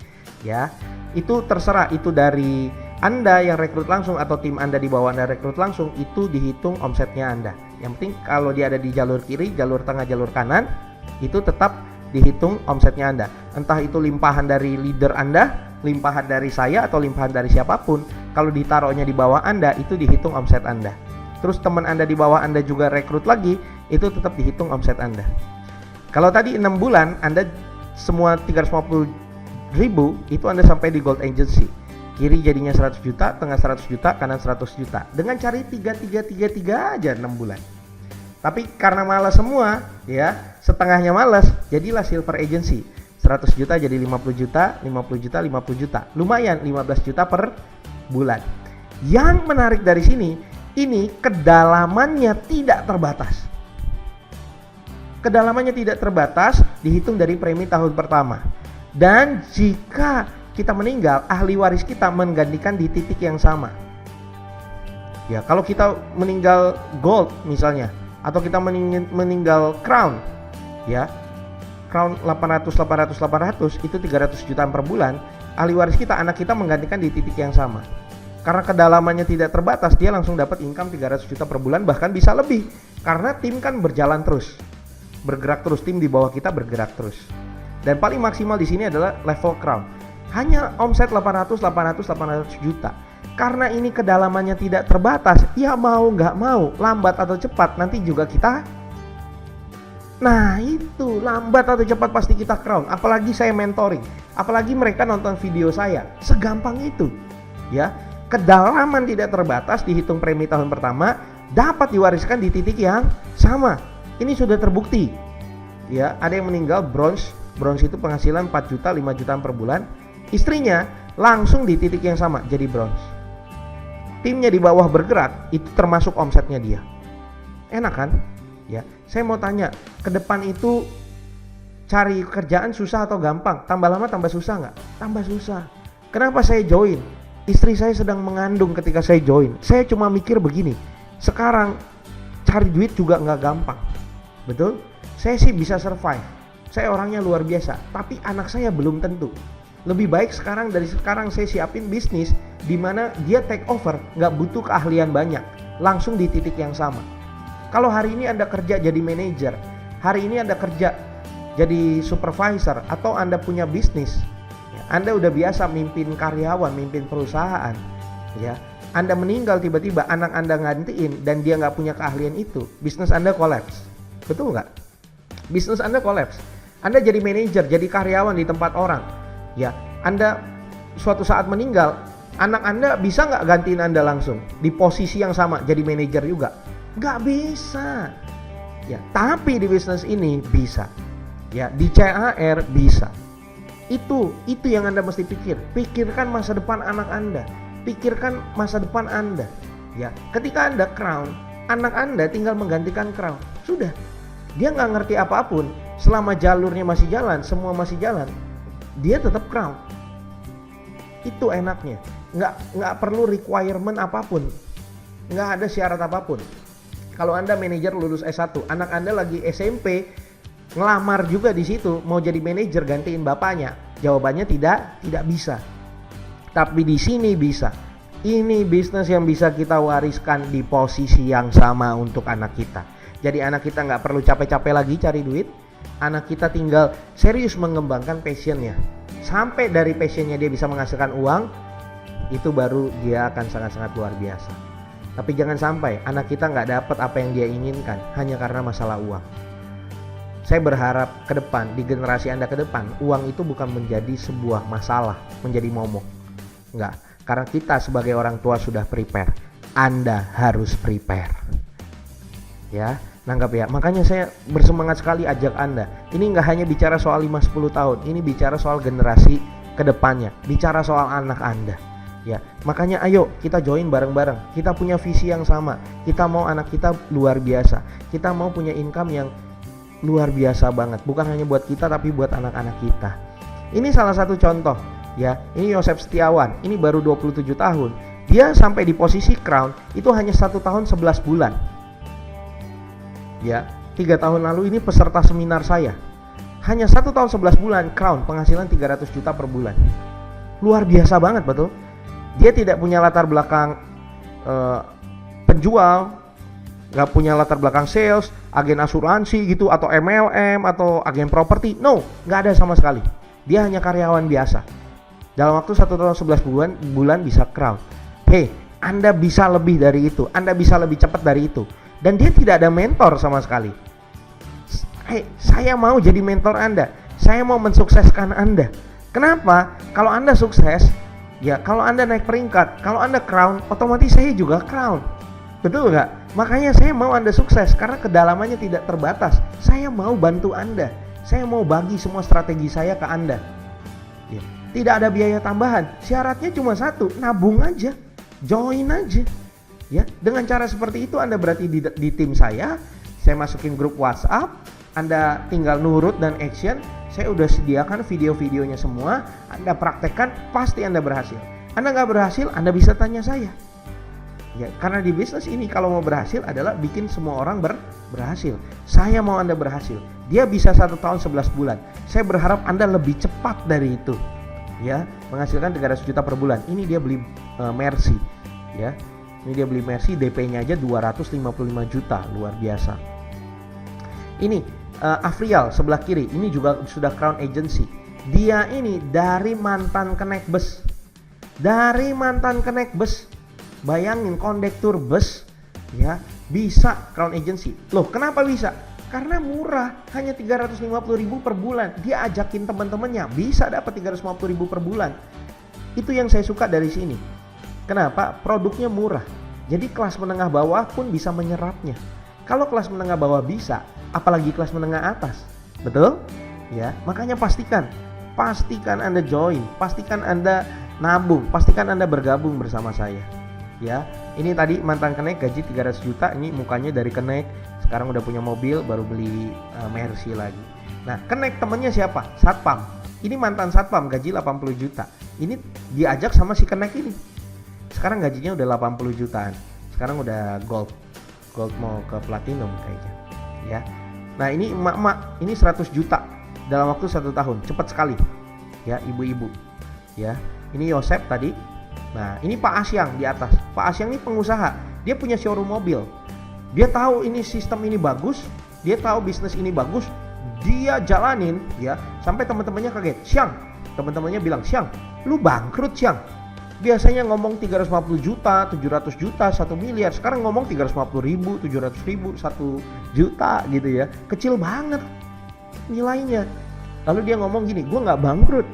Ya. Itu terserah, itu dari Anda yang rekrut langsung atau tim Anda di bawah Anda rekrut langsung, itu dihitung omsetnya Anda. Yang penting kalau dia ada di jalur kiri, jalur tengah, jalur kanan, itu tetap dihitung omsetnya Anda. Entah itu limpahan dari leader Anda, limpahan dari saya, atau limpahan dari siapapun, kalau ditaruhnya di bawah Anda, itu dihitung omset Anda. Terus teman Anda di bawah Anda juga rekrut lagi, itu tetap dihitung omset Anda. Kalau tadi 6 bulan Anda semua 350.000, itu Anda sampai di gold agency. Kiri jadinya 100 juta, tengah 100 juta, kanan 100 juta. Dengan cari 3 aja 6 bulan. Tapi karena malas semua, ya, setengahnya malas, jadilah silver agency. 100 juta jadi 50 juta, 50 juta, 50 juta. Lumayan 15 juta per bulan. Yang menarik dari sini, ini kedalamannya tidak terbatas. Kedalamannya tidak terbatas, dihitung dari premi tahun pertama. Dan jika kita meninggal, ahli waris kita menggantikan di titik yang sama. Ya, kalau kita meninggal gold misalnya, atau kita meninggal crown, ya, crown 800, itu 300 jutaan per bulan, ahli waris kita, anak kita menggantikan di titik yang sama. Karena kedalamannya tidak terbatas, dia langsung dapat income 300 juta per bulan, bahkan bisa lebih. Karena tim kan berjalan terus, bergerak terus, tim di bawah kita bergerak terus. Dan paling maksimal di sini adalah level crown. Hanya omset 800 juta. Karena ini kedalamannya tidak terbatas, ya mau nggak mau, lambat atau cepat nanti juga kita. Nah itu, lambat atau cepat pasti kita crown. Apalagi saya mentoring, apalagi mereka nonton video saya, segampang itu. Ya. Kedalaman tidak terbatas, dihitung premi tahun pertama, dapat diwariskan di titik yang sama. Ini sudah terbukti. Ya, ada yang meninggal bronze itu penghasilan 4 juta, 5 jutaan per bulan. Istrinya langsung di titik yang sama jadi bronze. Timnya di bawah bergerak, itu termasuk omsetnya dia. Enak kan? Ya, saya mau tanya, ke depan itu cari kerjaan susah atau gampang? Tambah lama tambah susah nggak? Tambah susah. Kenapa saya join? Istri saya sedang mengandung ketika saya join. Saya cuma mikir begini, sekarang cari duit juga nggak gampang. Betul? Saya sih bisa survive. Saya orangnya luar biasa, tapi anak saya belum tentu. Lebih baik dari sekarang saya siapin bisnis di mana dia take over, nggak butuh keahlian banyak, langsung di titik yang sama. Kalau hari ini Anda kerja jadi manajer, hari ini Anda kerja jadi supervisor, atau Anda punya bisnis, Ya, Anda udah biasa mimpin karyawan, mimpin perusahaan, ya. Anda meninggal tiba-tiba anak Anda gantiin dan dia nggak punya keahlian itu, bisnis Anda kolaps. Betul nggak? Bisnis Anda kolaps. Anda jadi manajer, jadi karyawan di tempat orang. Ya, Anda suatu saat meninggal, anak Anda bisa nggak gantiin Anda langsung di posisi yang sama jadi manajer juga? Nggak bisa. Ya, tapi di bisnis ini bisa. Ya, di CAR bisa. Itu yang Anda mesti pikir. Pikirkan masa depan anak Anda. Pikirkan masa depan Anda. Ya, ketika Anda crown, anak Anda tinggal menggantikan crown. Sudah. Dia nggak ngerti apapun. Selama jalurnya masih jalan, semua masih jalan, dia tetap crown. Itu enaknya. Nggak perlu requirement apapun. Nggak ada syarat apapun. Kalau Anda manajer lulus S1, anak Anda lagi SMP, ngelamar juga di situ, mau jadi manajer gantiin bapaknya. Jawabannya tidak bisa. Tapi di sini bisa. Ini bisnis yang bisa kita wariskan di posisi yang sama untuk anak kita. Jadi anak kita nggak perlu capek-capek lagi cari duit. Anak kita tinggal serius mengembangkan passionnya. Sampai dari passionnya dia bisa menghasilkan uang, itu baru dia akan sangat-sangat luar biasa. Tapi jangan sampai anak kita nggak dapat apa yang dia inginkan hanya karena masalah uang. Saya berharap ke depan, di generasi Anda ke depan, uang itu bukan menjadi sebuah masalah, menjadi momok. Enggak, karena kita sebagai orang tua sudah prepare. Anda harus prepare. Ya, nanggap ya. Makanya saya bersemangat sekali ajak Anda. Ini enggak hanya bicara soal 5-10 tahun, ini bicara soal generasi ke depannya, bicara soal anak Anda. Ya, makanya ayo kita join bareng-bareng. Kita punya visi yang sama. Kita mau anak kita luar biasa. Kita mau punya income yang luar biasa banget. Bukan hanya buat kita tapi buat anak-anak kita. Ini salah satu contoh. Ya, ini Yosef Setiawan, ini baru 27 tahun. Dia sampai di posisi crown itu hanya 1 tahun 11 bulan. Ya, 3 tahun lalu ini peserta seminar saya. Hanya 1 tahun 11 bulan crown, penghasilan 300 juta per bulan. Luar biasa banget, betul? Dia tidak punya latar belakang penjual, gak punya latar belakang sales, agen asuransi gitu, atau MLM, atau agen properti. No, gak ada sama sekali. Dia hanya karyawan biasa. Dalam waktu 1 tahun 11 bulan bisa crown. Hey, Anda bisa lebih dari itu. Anda bisa lebih cepat dari itu. Dan dia tidak ada mentor sama sekali. Hey, saya mau jadi mentor Anda. Saya mau mensukseskan Anda. Kenapa? Kalau Anda sukses, ya kalau Anda naik peringkat, kalau Anda crown, otomatis saya juga crown. Betul nggak? Makanya saya mau Anda sukses karena kedalamannya tidak terbatas. Saya mau bantu Anda. Saya mau bagi semua strategi saya ke Anda. Ya. Tidak ada biaya tambahan. Syaratnya cuma satu, nabung aja, join aja. Ya, dengan cara seperti itu Anda berarti di tim saya masukin grup WhatsApp, Anda tinggal nurut dan action. Saya udah sediakan video-videonya semua, Anda praktekkan, pasti Anda berhasil. Anda nggak berhasil, Anda bisa tanya saya. Ya, karena di bisnis ini kalau mau berhasil adalah bikin semua orang berhasil. Saya mau Anda berhasil. Dia bisa 1 tahun 11 bulan. Saya berharap Anda lebih cepat dari itu. Ya, menghasilkan 300 juta per bulan. Ini dia beli Mercy. Ya. Ini dia beli Mercy, DP-nya aja 255 juta, luar biasa. Ini Afrial sebelah kiri, ini juga sudah Crown Agency. Dia ini dari mantan kenek bus. Dari mantan kenek bus. Bayangin kondektur bus ya, bisa Crown Agency. Loh, kenapa bisa? Karena murah, hanya 350.000 per bulan. Dia ajakin teman-temannya, bisa dapat 350.000 per bulan. Itu yang saya suka dari sini. Kenapa? Produknya murah. Jadi kelas menengah bawah pun bisa menyerapnya. Kalau kelas menengah bawah bisa, apalagi kelas menengah atas. Betul? Ya, makanya pastikan Anda join, pastikan Anda nabung, pastikan Anda bergabung bersama saya. Ya, ini tadi mantan kenek gaji 300 juta, ini mukanya dari kenek, sekarang udah punya mobil, baru beli Mercy lagi. Nah, kenek temennya siapa? Satpam. Ini mantan satpam, gaji 80 juta. Ini diajak sama si kenek ini. Sekarang gajinya udah 80 jutaan. Sekarang udah gold mau ke platinum kayaknya. Ya. Nah, ini emak-emak, ini 100 juta dalam waktu 1 tahun, cepat sekali. Ya, ibu-ibu. Ya, ini Yosep tadi. Nah, ini Pak Asyang di atas. Pak Asyang ini pengusaha. Dia punya showroom mobil. Dia tahu ini sistem ini bagus, dia tahu bisnis ini bagus, dia jalanin ya, sampai teman-temannya kaget. Syang, Teman-temannya bilang, "Syang, lu bangkrut Syang. Biasanya ngomong 350 juta, 700 juta, 1 miliar. Sekarang ngomong 350 ribu, 700 ribu, 1 juta gitu ya. Kecil banget nilainya." Lalu dia ngomong gini, "Gue gak bangkrut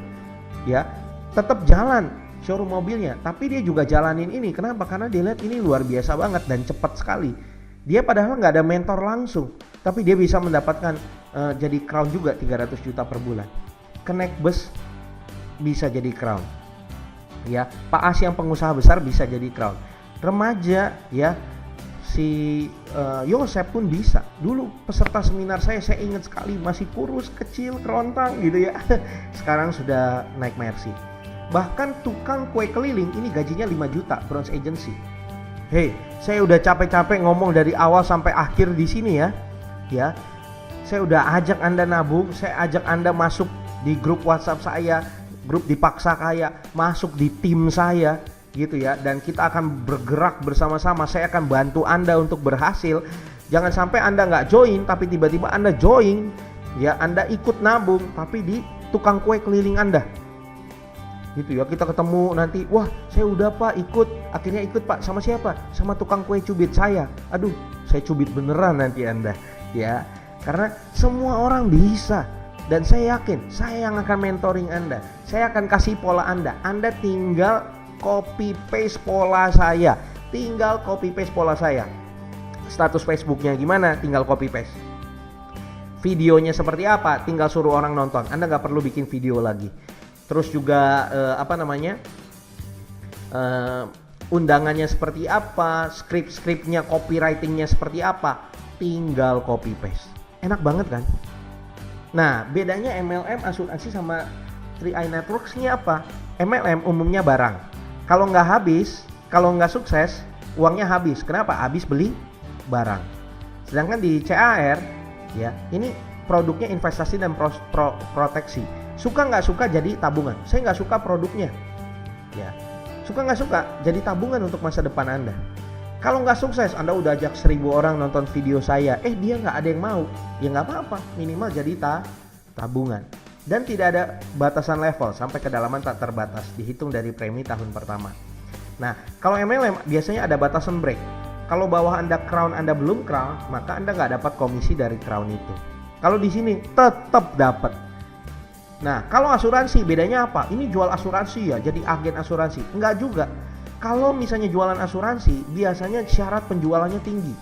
ya, tetap jalan showroom mobilnya." Tapi dia juga jalanin ini. Kenapa? Karena dia lihat ini luar biasa banget dan cepat sekali. Dia padahal gak ada mentor langsung, tapi dia bisa mendapatkan jadi crown juga 300 juta per bulan. Kenaik bus bisa jadi crown. Ya, Pak As yang pengusaha besar bisa jadi crown. Remaja ya, si Yosep pun bisa. Dulu peserta seminar saya ingat sekali, masih kurus, kecil, kerontang gitu ya. Sekarang sudah naik Mercy. Bahkan tukang kue keliling ini gajinya 5 juta, bronze agency. Hei, saya udah capek-capek ngomong dari awal sampai akhir di sini ya. Ya, saya udah ajak Anda nabung, saya ajak Anda masuk di grup WhatsApp saya, grup Dipaksa Kaya, masuk di tim saya gitu ya, dan kita akan bergerak bersama-sama. Saya akan bantu Anda untuk berhasil. Jangan sampai Anda nggak join tapi tiba-tiba Anda join ya, Anda ikut nabung tapi di tukang kue keliling Anda gitu ya. Kita ketemu nanti, "Wah, saya udah Pak ikut, akhirnya ikut Pak, sama siapa? Sama tukang kue cubit saya." Aduh, saya cubit beneran nanti Anda ya, karena semua orang bisa. Dan saya yakin, saya yang akan mentoring Anda. Saya akan kasih pola Anda. Anda tinggal copy paste pola saya. Tinggal copy paste pola saya. Status Facebooknya gimana? Tinggal copy paste. Videonya seperti apa? Tinggal suruh orang nonton. Anda nggak perlu bikin video lagi. Terus juga undangannya seperti apa? Skrip-skripnya, copywritingnya seperti apa? Tinggal copy paste. Enak banget kan? Nah, bedanya MLM, asuransi sama 3i Networks ini apa? MLM umumnya barang. Kalau nggak habis, kalau nggak sukses, uangnya habis. Kenapa? Habis beli barang. Sedangkan di CAR, ya, ini produknya investasi dan proteksi. Suka nggak suka jadi tabungan. Saya nggak suka produknya. Ya, suka nggak suka jadi tabungan untuk masa depan Anda. Kalau nggak sukses, Anda udah ajak 1000 orang nonton video saya, dia nggak ada yang mau, ya nggak apa-apa, minimal jadi tabungan. Dan tidak ada batasan level, sampai kedalaman tak terbatas, dihitung dari premi tahun pertama. Nah, kalau MLM biasanya ada batasan break. Kalau bawah Anda crown, Anda belum crown, maka Anda nggak dapat komisi dari crown itu. Kalau di sini tetap dapat. Nah, kalau asuransi bedanya apa? Ini jual asuransi ya, jadi agen asuransi. Enggak juga. Kalau misalnya jualan asuransi, biasanya syarat penjualannya tinggi.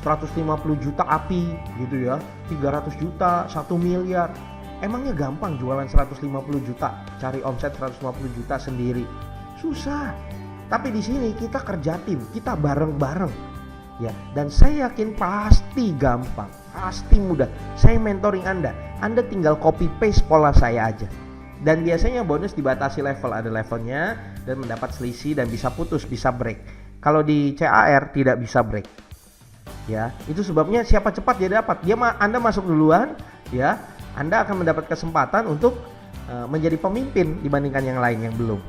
150 juta api gitu ya, 300 juta, 1 miliar. Emangnya gampang jualan 150 juta, cari omset 150 juta sendiri? Susah. Tapi di sini kita kerja tim, kita bareng-bareng. Ya, dan saya yakin pasti gampang, pasti mudah. Saya mentoring Anda. Anda tinggal copy paste pola saya aja. Dan biasanya bonus dibatasi level, ada levelnya dan mendapat selisih dan bisa putus, bisa break. Kalau di CAR tidak bisa break. Ya, itu sebabnya siapa cepat dia dapat. Anda masuk duluan, ya, Anda akan mendapat kesempatan untuk menjadi pemimpin dibandingkan yang lain yang belum.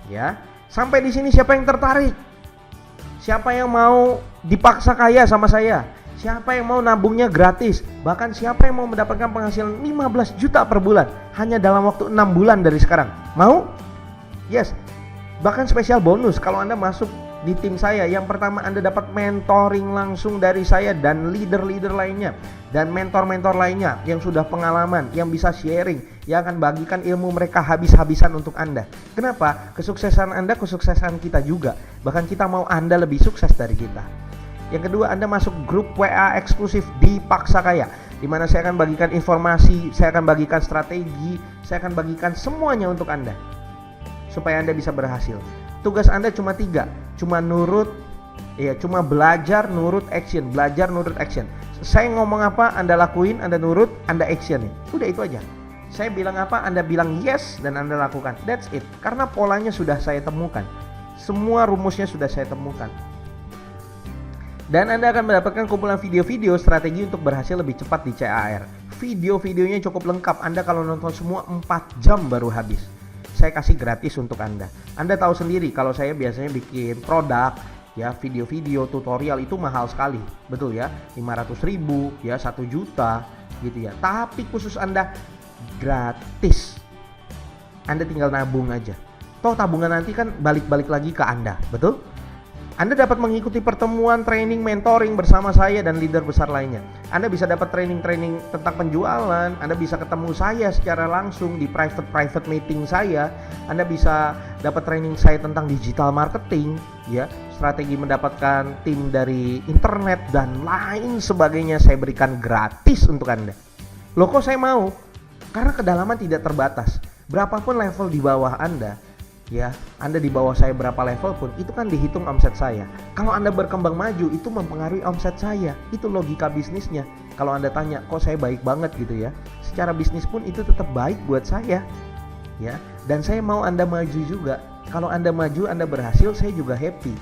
Ya, sampai di sini siapa yang tertarik? Siapa yang mau dipaksa kaya sama saya? Siapa yang mau nabungnya gratis? Bahkan siapa yang mau mendapatkan penghasilan 15 juta per bulan hanya dalam waktu 6 bulan dari sekarang? Mau? Yes. Bahkan spesial bonus kalau Anda masuk di tim saya. Yang pertama, Anda dapat mentoring langsung dari saya dan leader-leader lainnya, dan mentor-mentor lainnya yang sudah pengalaman, yang bisa sharing, yang akan bagikan ilmu mereka habis-habisan untuk Anda. Kenapa? Kesuksesan Anda, kesuksesan kita juga. Bahkan kita mau Anda lebih sukses dari kita. Yang kedua, Anda masuk grup WA eksklusif Dipaksa Kaya, di mana saya akan bagikan informasi, saya akan bagikan strategi, saya akan bagikan semuanya untuk Anda supaya Anda bisa berhasil. Tugas Anda cuma 3, cuma nurut, cuma belajar, nurut, action, belajar, nurut, action. Saya ngomong apa, Anda lakuin, Anda nurut, Anda action. Udah itu aja. Saya bilang apa, Anda bilang yes dan Anda lakukan. That's it. Karena polanya sudah saya temukan, semua rumusnya sudah saya temukan. Dan Anda akan mendapatkan kumpulan video-video strategi untuk berhasil lebih cepat di CAR. Video-videonya cukup lengkap. Anda kalau nonton semua 4 jam baru habis. Saya kasih gratis untuk Anda. Anda tahu sendiri kalau saya biasanya bikin produk, ya, video-video tutorial itu mahal sekali. Betul ya, 500.000, ya, 1 juta gitu ya. Tapi khusus Anda gratis. Anda tinggal nabung aja. Toh tabungan nanti kan balik-balik lagi ke Anda, betul? Anda dapat mengikuti pertemuan, training, mentoring bersama saya dan leader besar lainnya. Anda bisa dapat training tentang penjualan, Anda bisa ketemu saya secara langsung di private meeting saya. Anda bisa dapat training saya tentang digital marketing, ya, strategi mendapatkan tim dari internet dan lain sebagainya saya berikan gratis untuk Anda. Loh kok saya mau? Karena kedalaman tidak terbatas. Berapapun level di bawah Anda, ya, Anda di bawah saya berapa level pun, itu kan dihitung omset saya. Kalau Anda berkembang maju, itu mempengaruhi omset saya. Itu logika bisnisnya. Kalau Anda tanya, kok saya baik banget gitu ya, secara bisnis pun itu tetap baik buat saya, ya. Dan saya mau Anda maju juga. Kalau Anda maju, Anda berhasil, saya juga happy,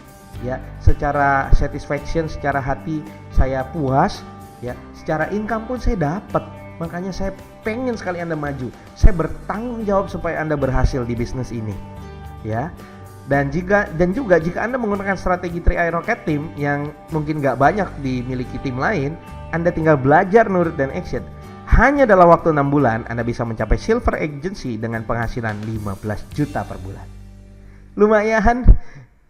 ya. Secara satisfaction, secara hati saya puas, ya. Secara income pun saya dapat. Makanya saya pengen sekali Anda maju. Saya bertanggung jawab supaya Anda berhasil di bisnis ini, ya. Dan juga jika Anda menggunakan strategi 3i Rocket Team yang mungkin gak banyak dimiliki tim lain, Anda tinggal belajar, nurut, dan action. Hanya dalam waktu 6 bulan Anda bisa mencapai silver agency dengan penghasilan 15 juta per bulan. Lumayan,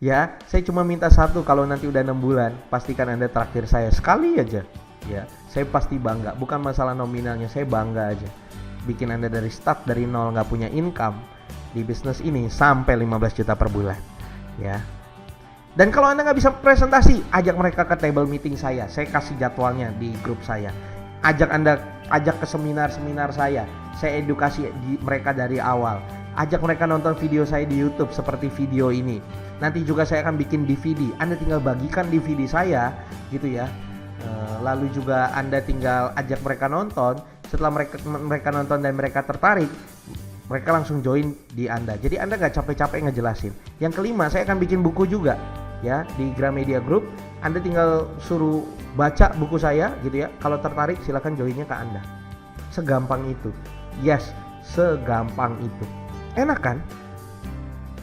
ya. Saya cuma minta satu, kalau nanti udah 6 bulan pastikan Anda traktir saya sekali aja, ya. Saya pasti bangga, bukan masalah nominalnya, saya bangga aja bikin Anda dari start, dari nol, gak punya income di bisnis ini sampai 15 juta per bulan, ya. Dan kalau Anda nggak bisa presentasi, ajak mereka ke table meeting saya kasih jadwalnya di grup saya. Ajak ke seminar saya edukasi mereka dari awal. Ajak mereka nonton video saya di YouTube seperti video ini. Nanti juga saya akan bikin DVD, Anda tinggal bagikan DVD saya gitu ya. Lalu juga Anda tinggal ajak mereka nonton. Setelah mereka nonton dan mereka tertarik, mereka langsung join di Anda. Jadi Anda gak capek-capek ngejelasin. Yang kelima, saya akan bikin buku juga, ya, di Gramedia Group. Anda tinggal suruh baca buku saya gitu ya. Kalau tertarik silakan joinnya ke Anda. Segampang itu. Yes, segampang itu. Enak kan?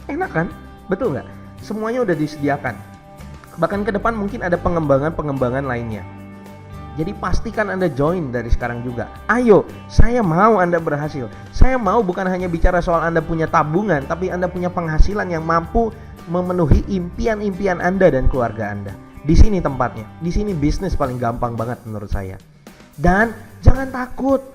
Enak kan? Betul nggak? Semuanya udah disediakan. Bahkan ke depan mungkin ada pengembangan lainnya. Jadi pastikan Anda join dari sekarang juga. Ayo, saya mau Anda berhasil. Saya mau bukan hanya bicara soal Anda punya tabungan, tapi Anda punya penghasilan yang mampu memenuhi impian-impian Anda dan keluarga Anda. Di sini tempatnya. Di sini bisnis paling gampang banget menurut saya. Dan jangan takut.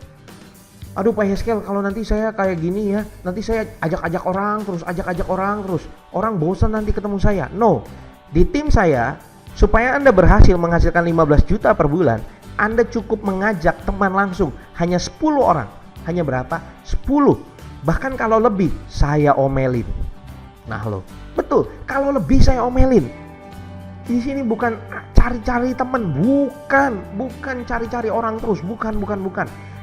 Aduh Pak Heskel, kalau nanti saya kayak gini ya, nanti saya ajak orang terus. Orang bosan nanti ketemu saya. No. Di tim saya, supaya Anda berhasil menghasilkan 15 juta per bulan, Anda cukup mengajak teman langsung hanya 10 orang. Hanya berapa? 10. Bahkan kalau lebih, saya omelin. Nah loh, betul. Kalau lebih saya omelin. Di sini bukan cari-cari teman, bukan cari-cari orang terus, bukan.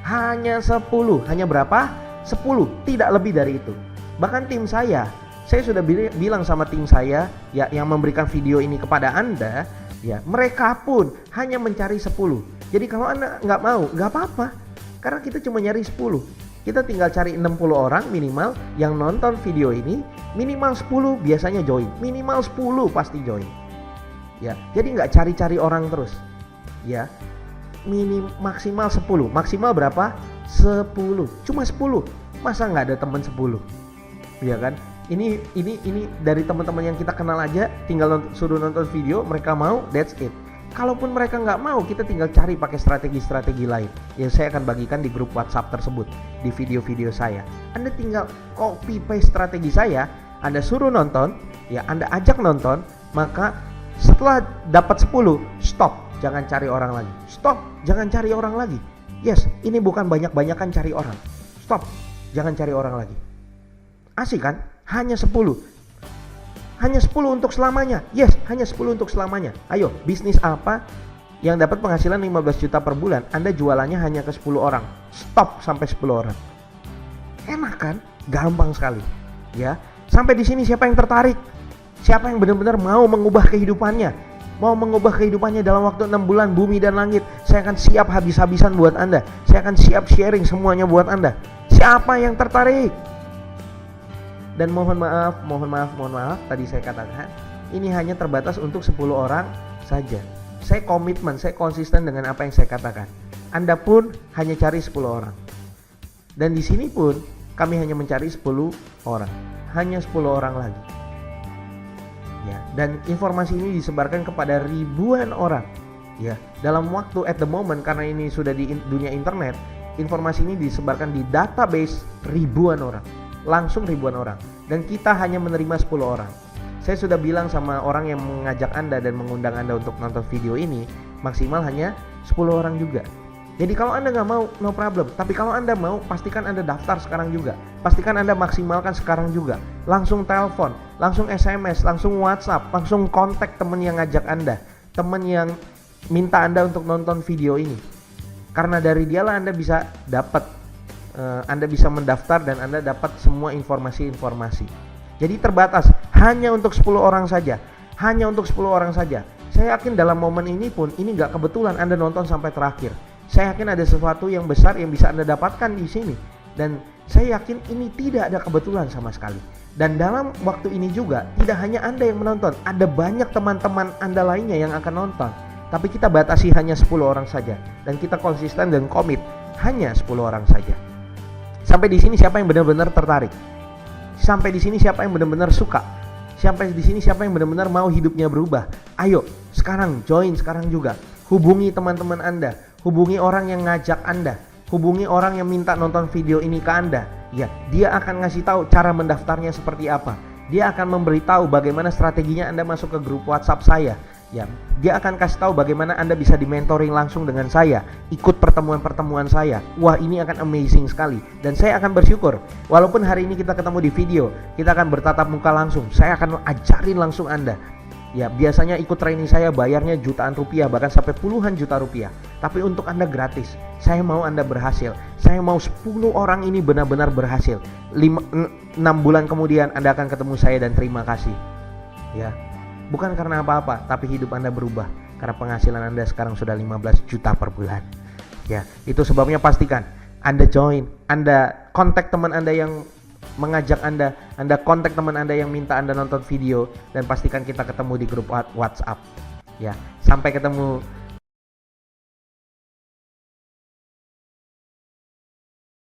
Hanya 10. Hanya berapa? 10, tidak lebih dari itu. Bahkan tim saya sudah bilang sama tim saya ya, yang memberikan video ini kepada Anda, ya, mereka pun hanya mencari 10. Jadi kalau Anda nggak mau, nggak apa-apa, karena kita cuma nyari 10. Kita tinggal cari 60 orang minimal yang nonton video ini, minimal 10 biasanya join, minimal 10 pasti join, ya. Jadi nggak cari-cari orang terus, ya. Maksimal 10. Maksimal berapa? 10. Cuma 10. Masa nggak ada teman 10? Ya kan? Ini dari teman-teman yang kita kenal aja, tinggal suruh nonton video, mereka mau, that's it. Kalaupun mereka nggak mau, kita tinggal cari pakai strategi-strategi lain yang saya akan bagikan di grup WhatsApp tersebut, di video-video saya. Anda tinggal copy paste strategi saya, Anda suruh nonton, ya, Anda ajak nonton, maka setelah dapat 10, stop, jangan cari orang lagi. Stop, jangan cari orang lagi. Yes, ini bukan banyak-banyakan cari orang. Stop, jangan cari orang lagi. Asik kan? Hanya 10. Hanya 10 untuk selamanya. Yes, hanya 10 untuk selamanya. Ayo, bisnis apa yang dapat penghasilan 15 juta per bulan? Anda jualannya hanya ke 10 orang. Stop sampai 10 orang. Enak kan? Gampang sekali. Ya. Sampai di sini siapa yang tertarik? Siapa yang benar-benar mau mengubah kehidupannya? Mau mengubah kehidupannya dalam waktu 6 bulan, bumi dan langit. Saya akan siap habis-habisan buat Anda. Saya akan siap sharing semuanya buat Anda. Siapa yang tertarik? Dan mohon maaf, tadi saya katakan ini hanya terbatas untuk 10 orang saja. Saya komitmen, saya konsisten dengan apa yang saya katakan. Anda pun hanya cari 10 orang. Dan di sini pun kami hanya mencari 10 orang. Hanya 10 orang lagi. Ya, dan informasi ini disebarkan kepada ribuan orang. Ya, dalam waktu at the moment, karena ini sudah di dunia internet, informasi ini disebarkan di database ribuan orang. Langsung ribuan orang. Dan kita hanya menerima 10 orang. Saya sudah bilang sama orang yang mengajak Anda dan mengundang Anda untuk nonton video ini, maksimal hanya 10 orang juga. Jadi kalau Anda nggak mau, no problem. Tapi kalau Anda mau, pastikan Anda daftar sekarang juga. Pastikan Anda maksimalkan sekarang juga. Langsung telepon, langsung SMS, langsung WhatsApp, langsung kontak teman yang ngajak Anda, teman yang minta Anda untuk nonton video ini. Karena dari dialah Anda bisa dapat, Anda bisa mendaftar dan Anda dapat semua informasi-informasi. Jadi terbatas, hanya untuk 10 orang saja. Hanya untuk 10 orang saja. Saya yakin dalam momen ini pun, ini nggak kebetulan Anda nonton sampai terakhir. Saya yakin ada sesuatu yang besar yang bisa Anda dapatkan di sini. Dan saya yakin ini tidak ada kebetulan sama sekali. Dan dalam waktu ini juga, tidak hanya Anda yang menonton. Ada banyak teman-teman Anda lainnya yang akan nonton. Tapi kita batasi hanya 10 orang saja. Dan kita konsisten dan komit hanya 10 orang saja. Sampai di sini siapa yang benar-benar tertarik? Sampai di sini siapa yang benar-benar suka? Sampai di sini siapa yang benar-benar mau hidupnya berubah? Ayo, sekarang join sekarang juga. Hubungi teman-teman Anda, hubungi orang yang ngajak Anda, hubungi orang yang minta nonton video ini ke Anda. Ya, dia akan ngasih tahu cara mendaftarnya seperti apa. Dia akan memberitahu bagaimana strateginya Anda masuk ke grup WhatsApp saya. Ya, dia akan kasih tahu bagaimana Anda bisa di-mentoring langsung dengan saya, ikut pertemuan-pertemuan saya. Wah, ini akan amazing sekali. Dan saya akan bersyukur, walaupun hari ini kita ketemu di video, kita akan bertatap muka langsung. Saya akan ajarin langsung Anda. Ya, biasanya ikut training saya bayarnya jutaan rupiah, bahkan sampai puluhan juta rupiah. Tapi untuk Anda gratis. Saya mau Anda berhasil. Saya mau 10 orang ini benar-benar berhasil. 6 bulan kemudian Anda akan ketemu saya dan terima kasih. Ya. Bukan karena apa-apa, tapi hidup Anda berubah. Karena penghasilan Anda sekarang sudah 15 juta per bulan. Ya, itu sebabnya pastikan Anda join, Anda kontak teman Anda yang mengajak Anda kontak teman Anda yang minta Anda nonton video, dan pastikan kita ketemu di grup WhatsApp. Ya, sampai ketemu